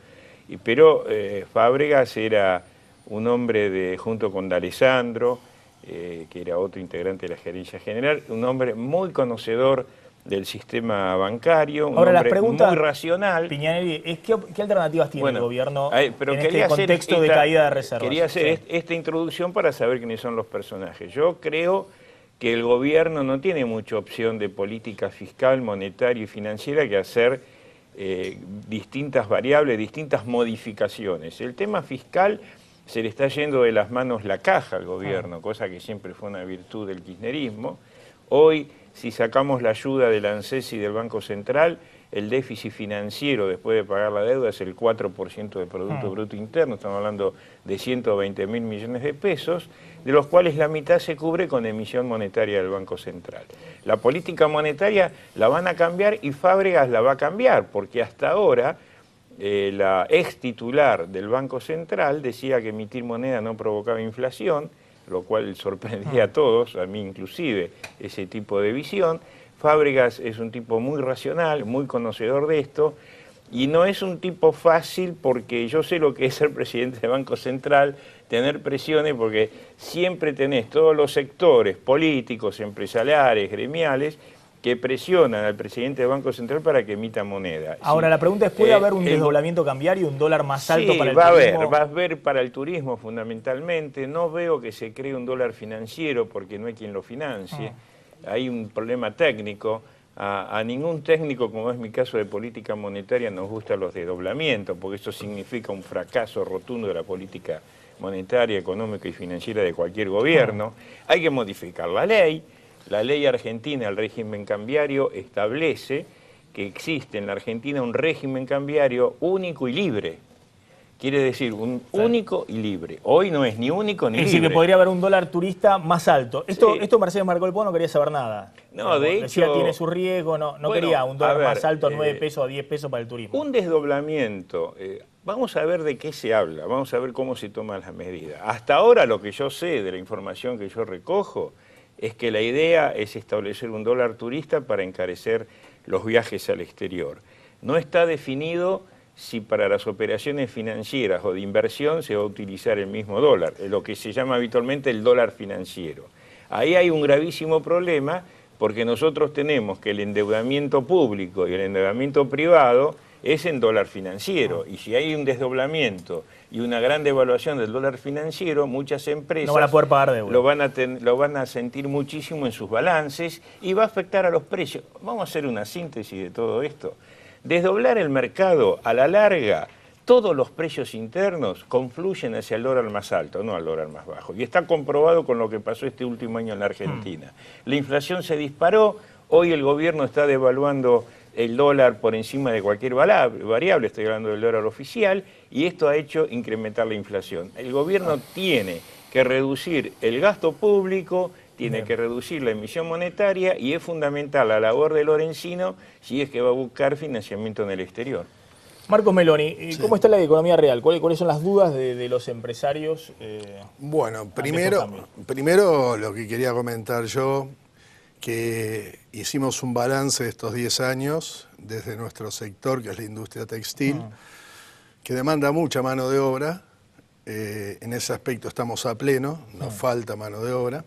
Q: Pero Fábregas era un hombre junto con D'Alessandro, que era otro integrante de la gerencia general, un hombre muy conocedor del sistema bancario, un hombre muy racional.
A: Piñanelli, ¿qué alternativas tiene el gobierno en este contexto de caída de reservas?
Q: Quería hacer esta introducción para saber quiénes son los personajes. Yo creo que el gobierno no tiene mucha opción de política fiscal, monetaria y financiera que hacer distintas variables, distintas modificaciones. El tema fiscal se le está yendo de las manos la caja al gobierno, cosa que siempre fue una virtud del kirchnerismo. Hoy, si sacamos la ayuda del ANSES y del Banco Central, el déficit financiero después de pagar la deuda es el 4% del Producto Bruto Interno, estamos hablando de 120.000 millones de pesos, de los cuales la mitad se cubre con emisión monetaria del Banco Central. La política monetaria la van a cambiar y Fábregas la va a cambiar, porque hasta ahora la ex titular del Banco Central decía que emitir moneda no provocaba inflación, lo cual sorprendía a todos, a mí inclusive, ese tipo de visión. Fábregas es un tipo muy racional, muy conocedor de esto, y no es un tipo fácil porque yo sé lo que es ser presidente del Banco Central, tener presiones, porque siempre tenés todos los sectores políticos, empresariales, gremiales, que presionan al presidente del Banco Central para que emita moneda.
A: Ahora, la pregunta es, ¿puede haber un desdoblamiento cambiario, un dólar más alto para el turismo?
Q: Va a haber para el turismo fundamentalmente. No veo que se cree un dólar financiero porque no hay quien lo financie. Hay un problema técnico. A ningún técnico, como es mi caso de política monetaria, nos gustan los desdoblamientos, porque eso significa un fracaso rotundo de la política monetaria, económica y financiera de cualquier gobierno. Hay que modificar la ley. La ley argentina, el régimen cambiario, establece que existe en la Argentina un régimen cambiario único y libre. Quiere decir, único y libre. Hoy no es ni único ni libre.
A: Es decir, que podría haber un dólar turista más alto. Esto Mercedes Marcó el Polo no quería saber nada.
Q: No, de
A: decía,
Q: hecho...
A: tiene su riesgo, no quería un dólar más alto a 9 pesos o 10 pesos para el turismo.
Q: Un desdoblamiento. Vamos a ver de qué se habla, vamos a ver cómo se toman las medidas. Hasta ahora lo que yo sé de la información que yo recojo es que la idea es establecer un dólar turista para encarecer los viajes al exterior. No está definido si para las operaciones financieras o de inversión se va a utilizar el mismo dólar, lo que se llama habitualmente el dólar financiero. Ahí hay un gravísimo problema porque nosotros tenemos que el endeudamiento público y el endeudamiento privado es en dólar financiero, y si hay un desdoblamiento y una gran devaluación del dólar financiero, muchas empresas
A: no van a poder pagar deuda.
Q: Lo van a sentir muchísimo en sus balances y va a afectar a los precios. Vamos a hacer una síntesis de todo esto. Desdoblar el mercado a la larga, todos los precios internos confluyen hacia el dólar más alto, no al dólar más bajo. Y está comprobado con lo que pasó este último año en la Argentina. La inflación se disparó, hoy el gobierno está devaluando el dólar por encima de cualquier variable, estoy hablando del dólar oficial, y esto ha hecho incrementar la inflación. El gobierno tiene que reducir el gasto público, tiene que reducir la emisión monetaria, y es fundamental la labor de Lorenzino si es que va a buscar financiamiento en el exterior.
A: Marcos Meloni, ¿cómo está la economía real? ¿Cuáles son las dudas de los empresarios?
P: Bueno, primero lo que quería comentar yo, que hicimos un balance de estos 10 años desde nuestro sector, que es la industria textil, que demanda mucha mano de obra. En ese aspecto estamos a pleno, nos falta mano de obra.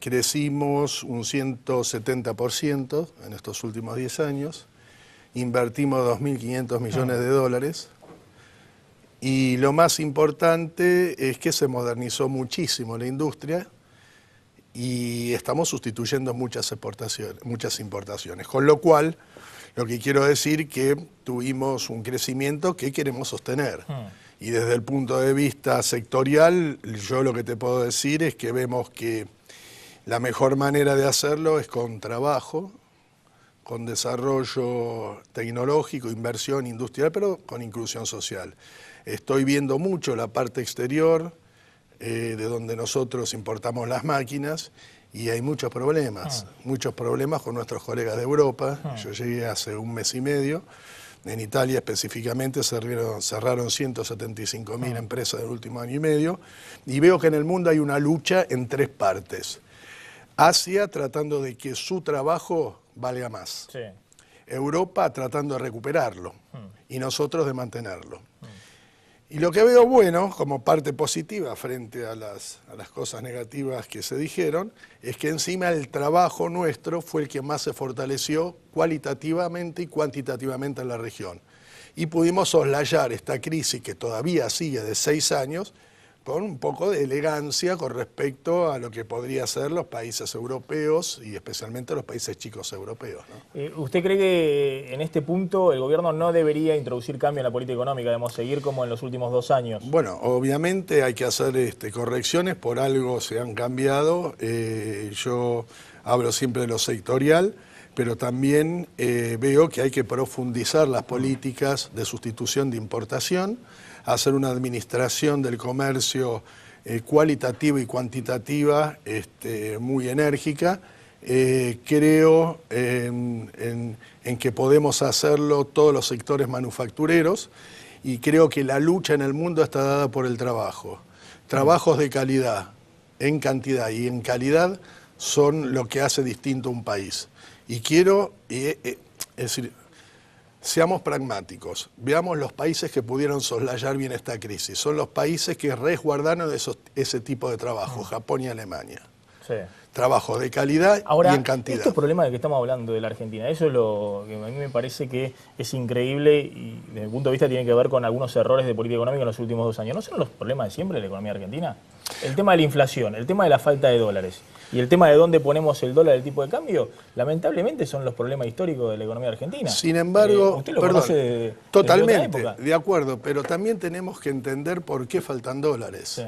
P: Crecimos un 170% en estos últimos 10 años. Invertimos 2.500 millones de dólares. Y lo más importante es que se modernizó muchísimo la industria y estamos sustituyendo muchas importaciones. Con lo cual, lo que quiero decir que tuvimos un crecimiento que queremos sostener. Y desde el punto de vista sectorial, yo lo que te puedo decir es que vemos que la mejor manera de hacerlo es con trabajo, con desarrollo tecnológico, inversión industrial, pero con inclusión social. Estoy viendo mucho la parte exterior, de donde nosotros importamos las máquinas, y hay muchos problemas con nuestros colegas de Europa. Yo llegué hace un mes y medio. En Italia específicamente cerraron 175.000 empresas en el último año y medio, y veo que en el mundo hay una lucha en tres partes. Asia tratando de que su trabajo valga más. Sí. Europa tratando de recuperarlo y nosotros de mantenerlo. Y lo que veo bueno, como parte positiva frente a las cosas negativas que se dijeron, es que encima el trabajo nuestro fue el que más se fortaleció cualitativamente y cuantitativamente en la región. Y pudimos soslayar esta crisis que todavía sigue de 6 años, con un poco de elegancia con respecto a lo que podría ser los países europeos y especialmente los países chicos europeos, ¿no?
A: ¿Usted cree que en este punto el gobierno no debería introducir cambio en la política económica, debemos seguir como en los últimos 2 años?
P: Bueno, obviamente hay que hacer correcciones, por algo se han cambiado. Yo hablo siempre de lo sectorial, pero también veo que hay que profundizar las políticas de sustitución de importación, hacer una administración del comercio cualitativa y cuantitativa muy enérgica. Creo en que podemos hacerlo todos los sectores manufactureros, y creo que la lucha en el mundo está dada por el trabajo. Trabajos de calidad, en cantidad y en calidad, son lo que hace distinto a un país. Y quiero, es decir, seamos pragmáticos, veamos los países que pudieron soslayar bien esta crisis. Son los países que resguardaron ese tipo de trabajo, Japón y Alemania. Sí. Trabajos de calidad y en cantidad.
A: Este problema del que estamos hablando de la Argentina, eso es lo que a mí me parece que es increíble y desde mi punto de vista tiene que ver con algunos errores de política económica en los últimos 2 años. ¿No son los problemas de siempre de la economía argentina? El tema de la inflación, el tema de la falta de dólares y el tema de dónde ponemos el dólar, el tipo de cambio, lamentablemente son los problemas históricos de la economía argentina.
P: Sin embargo,
A: usted lo conoce
P: totalmente, de acuerdo, pero también tenemos que entender por qué faltan dólares. Sí.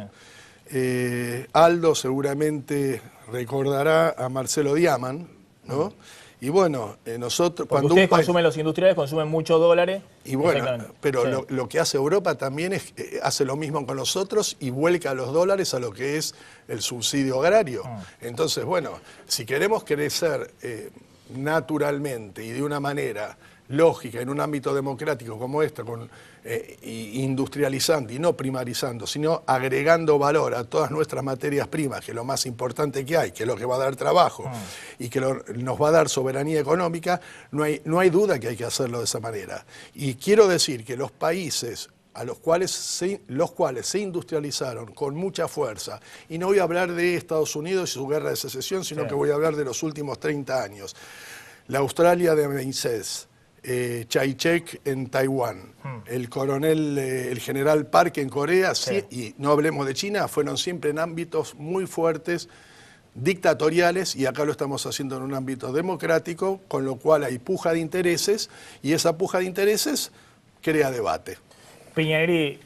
P: Aldo seguramente recordará a Marcelo Diaman, ¿no? Y bueno, nosotros...
A: Porque cuando ustedes consumen, los industriales consumen muchos dólares.
P: Y bueno, pero sí, lo que hace Europa también es hace lo mismo con nosotros y vuelca los dólares a lo que es el subsidio agrario. Entonces, bueno, si queremos crecer naturalmente y de una manera lógica en un ámbito democrático como este, industrializando y no primarizando, sino agregando valor a todas nuestras materias primas, que es lo más importante que hay, que es lo que va a dar trabajo y que nos va a dar soberanía económica, no hay duda que hay que hacerlo de esa manera. Y quiero decir que los países a los cuales se industrializaron con mucha fuerza, y no voy a hablar de Estados Unidos y su guerra de secesión, sino que voy a hablar de los últimos 30 años. La Australia de Mencés, Chai-chek en Taiwán, el general Park en Corea, sí, y no hablemos de China, fueron siempre en ámbitos muy fuertes, dictatoriales, y acá lo estamos haciendo en un ámbito democrático, con lo cual hay puja de intereses, y esa puja de intereses crea debate.
A: Piñaneri,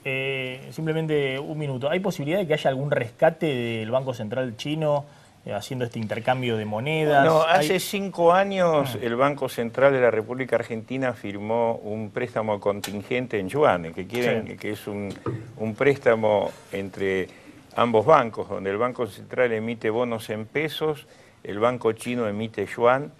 A: simplemente un minuto. ¿Hay posibilidad de que haya algún rescate del Banco Central chino haciendo este intercambio de monedas?
Q: No, hace 5 años el Banco Central de la República Argentina firmó un préstamo contingente en yuanes, que es un préstamo entre ambos bancos, donde el Banco Central emite bonos en pesos, el Banco Chino emite yuan,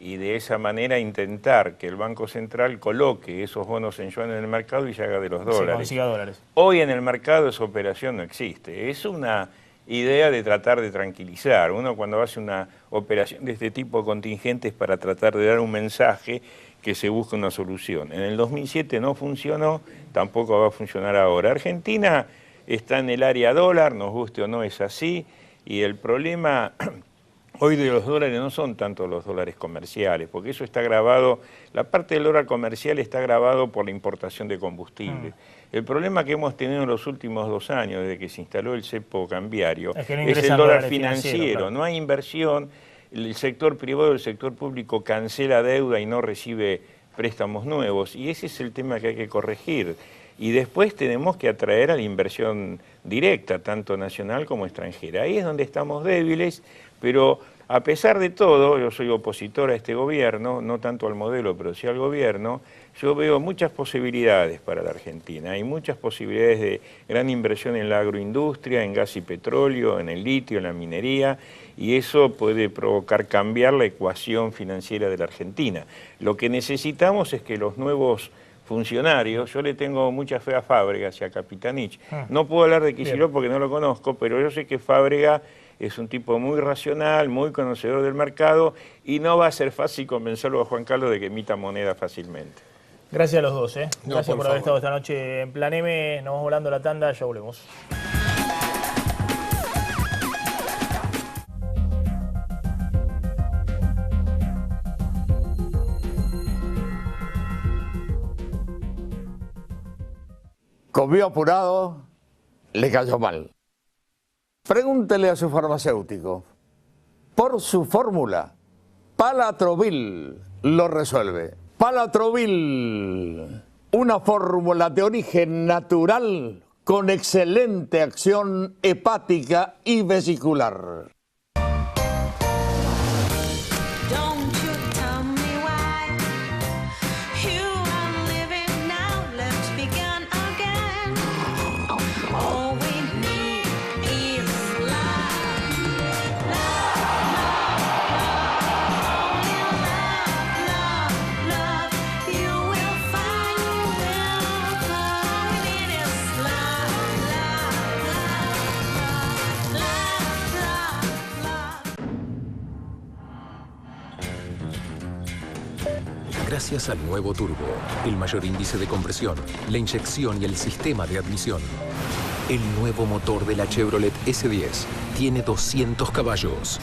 Q: y de esa manera intentar que el Banco Central coloque esos bonos en yuan en el mercado y se haga de los dólares.
A: Consiga dólares.
Q: Hoy en el mercado esa operación no existe. Es una idea de tratar de tranquilizar. Uno cuando hace una operación de este tipo contingente es para tratar de dar un mensaje que se busca una solución. En el 2007 no funcionó, tampoco va a funcionar ahora. Argentina está en el área dólar, nos guste o no es así, y el problema hoy de los dólares no son tanto los dólares comerciales, porque eso está grabado, la parte del dólar comercial está grabado por la importación de combustible. El problema que hemos tenido en los últimos 2 años, desde que se instaló el cepo cambiario, es el dólar financiero. Claro. No hay inversión, el sector privado y el sector público cancela deuda y no recibe préstamos nuevos, y ese es el tema que hay que corregir. Y después tenemos que atraer a la inversión directa, tanto nacional como extranjera. Ahí es donde estamos débiles, pero A pesar de todo, yo soy opositor a este gobierno, no tanto al modelo, pero sí al gobierno, yo veo muchas posibilidades para la Argentina. Hay muchas posibilidades de gran inversión en la agroindustria, en gas y petróleo, en el litio, en la minería, y eso puede provocar cambiar la ecuación financiera de la Argentina. Lo que necesitamos es que los nuevos funcionarios, yo le tengo mucha fe a Fábregas y a Capitanich. No puedo hablar de Kicillof porque no lo conozco, pero yo sé que Fábregas es un tipo muy racional, muy conocedor del mercado, y no va a ser fácil convencerlo a Juan Carlos de que emita moneda fácilmente.
A: Gracias a los dos,
Q: No,
A: gracias por
Q: favor.
A: haber estado esta noche en Plan M. Nos vamos volando la tanda, ya volvemos.
R: Comió apurado, le cayó mal. Pregúntele a su farmacéutico. Por su fórmula, Palatrovil lo resuelve. Palatrovil, una fórmula de origen natural con excelente acción hepática y vesicular.
S: Gracias al nuevo turbo, el mayor índice de compresión, la inyección y el sistema de admisión. El nuevo motor de la Chevrolet S10 tiene 200 caballos.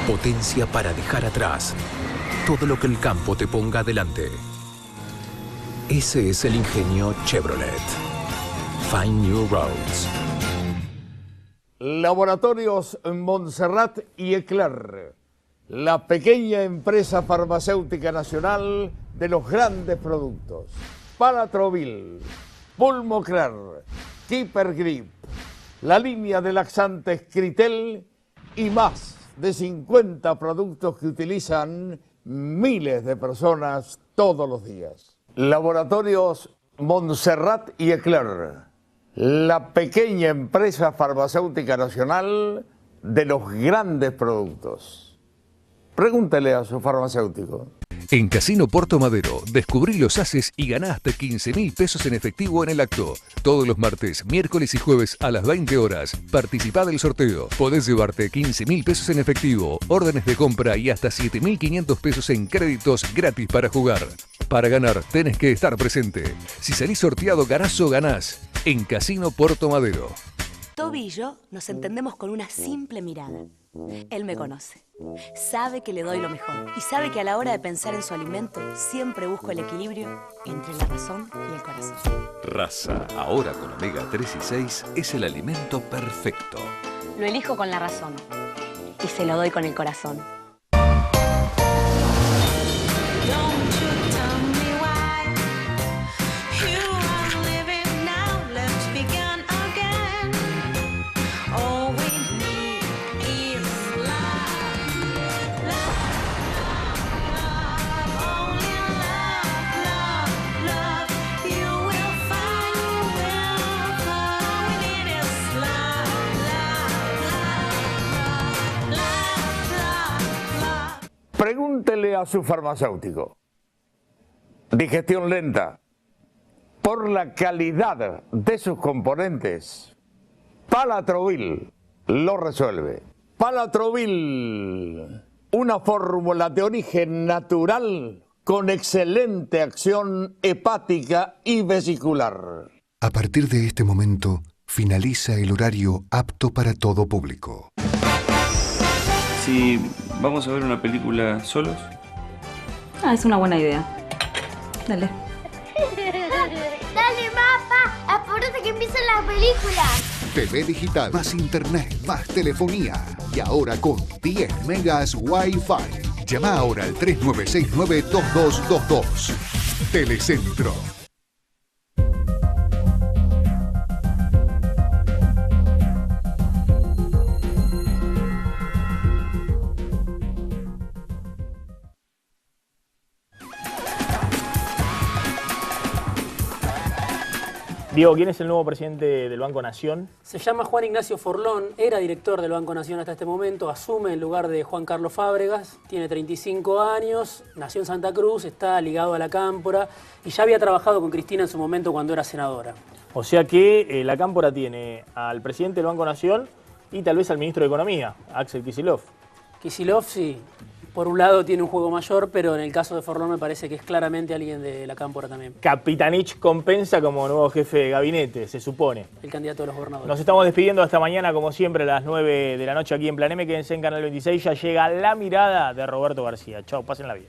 S: Potencia para dejar atrás todo lo que el campo te ponga adelante. Ese es el ingenio Chevrolet. Find new roads.
R: Laboratorios Montserrat y Eclair, la pequeña empresa farmacéutica nacional de los grandes productos. Palatrovil, Pulmoclar, Keeper Grip, la línea de laxantes Critel y más de 50 productos que utilizan miles de personas todos los días. Laboratorios Montserrat y Eclair, la pequeña empresa farmacéutica nacional de los grandes productos. Pregúntele a su farmacéutico.
S: En Casino Puerto Madero, descubrí los haces y ganá hasta 15.000 pesos en efectivo en el acto. Todos los martes, miércoles y jueves a las 20 horas. Participá del sorteo. Podés llevarte 15.000 pesos en efectivo, órdenes de compra y hasta 7.500 pesos en créditos gratis para jugar. Para ganar, tenés que estar presente. Si salís sorteado, ganás o ganás. En Casino Puerto Madero.
T: Toby y yo nos entendemos con una simple mirada. Él me conoce, sabe que le doy lo mejor y sabe que a la hora de pensar en su alimento siempre busco el equilibrio entre la razón y el corazón.
K: Raza, ahora con omega 3 y 6, es el alimento perfecto.
T: Lo elijo con la razón y se lo doy con el corazón.
R: Pregúntele a su farmacéutico. Digestión lenta. Por la calidad de sus componentes, Palatrovil lo resuelve. Palatrovil, una fórmula de origen natural con excelente acción hepática y vesicular.
U: A partir de este momento, finaliza el horario apto para todo público.
V: Si vamos a ver una película solos.
W: Es una buena idea. Dale.
X: Dale, papá, apúrate que empieza la película.
U: TV digital, más internet, más telefonía. Y ahora con 10 megas Wi-Fi. Llama ahora al 3969-2222. Telecentro.
A: Diego, ¿quién es el nuevo presidente del Banco Nación?
B: Se llama Juan Ignacio Forlón, era director del Banco Nación hasta este momento, asume en lugar de Juan Carlos Fábregas, tiene 35 años, nació en Santa Cruz, está ligado a la Cámpora y ya había trabajado con Cristina en su momento cuando era senadora.
A: O sea que la Cámpora tiene al presidente del Banco Nación y tal vez al ministro de Economía, Axel Kicillof.
B: Kicillof, sí. Por un lado tiene un juego mayor, pero en el caso de Forlón me parece que es claramente alguien de la Cámpora también.
A: Capitanich compensa como nuevo jefe de gabinete, se supone.
B: El candidato de los gobernadores.
A: Nos estamos despidiendo hasta mañana, como siempre, a las 9 de la noche aquí en Plan M. Quédense en Canal 26, ya llega La Mirada de Roberto García. Chao, pásenla bien.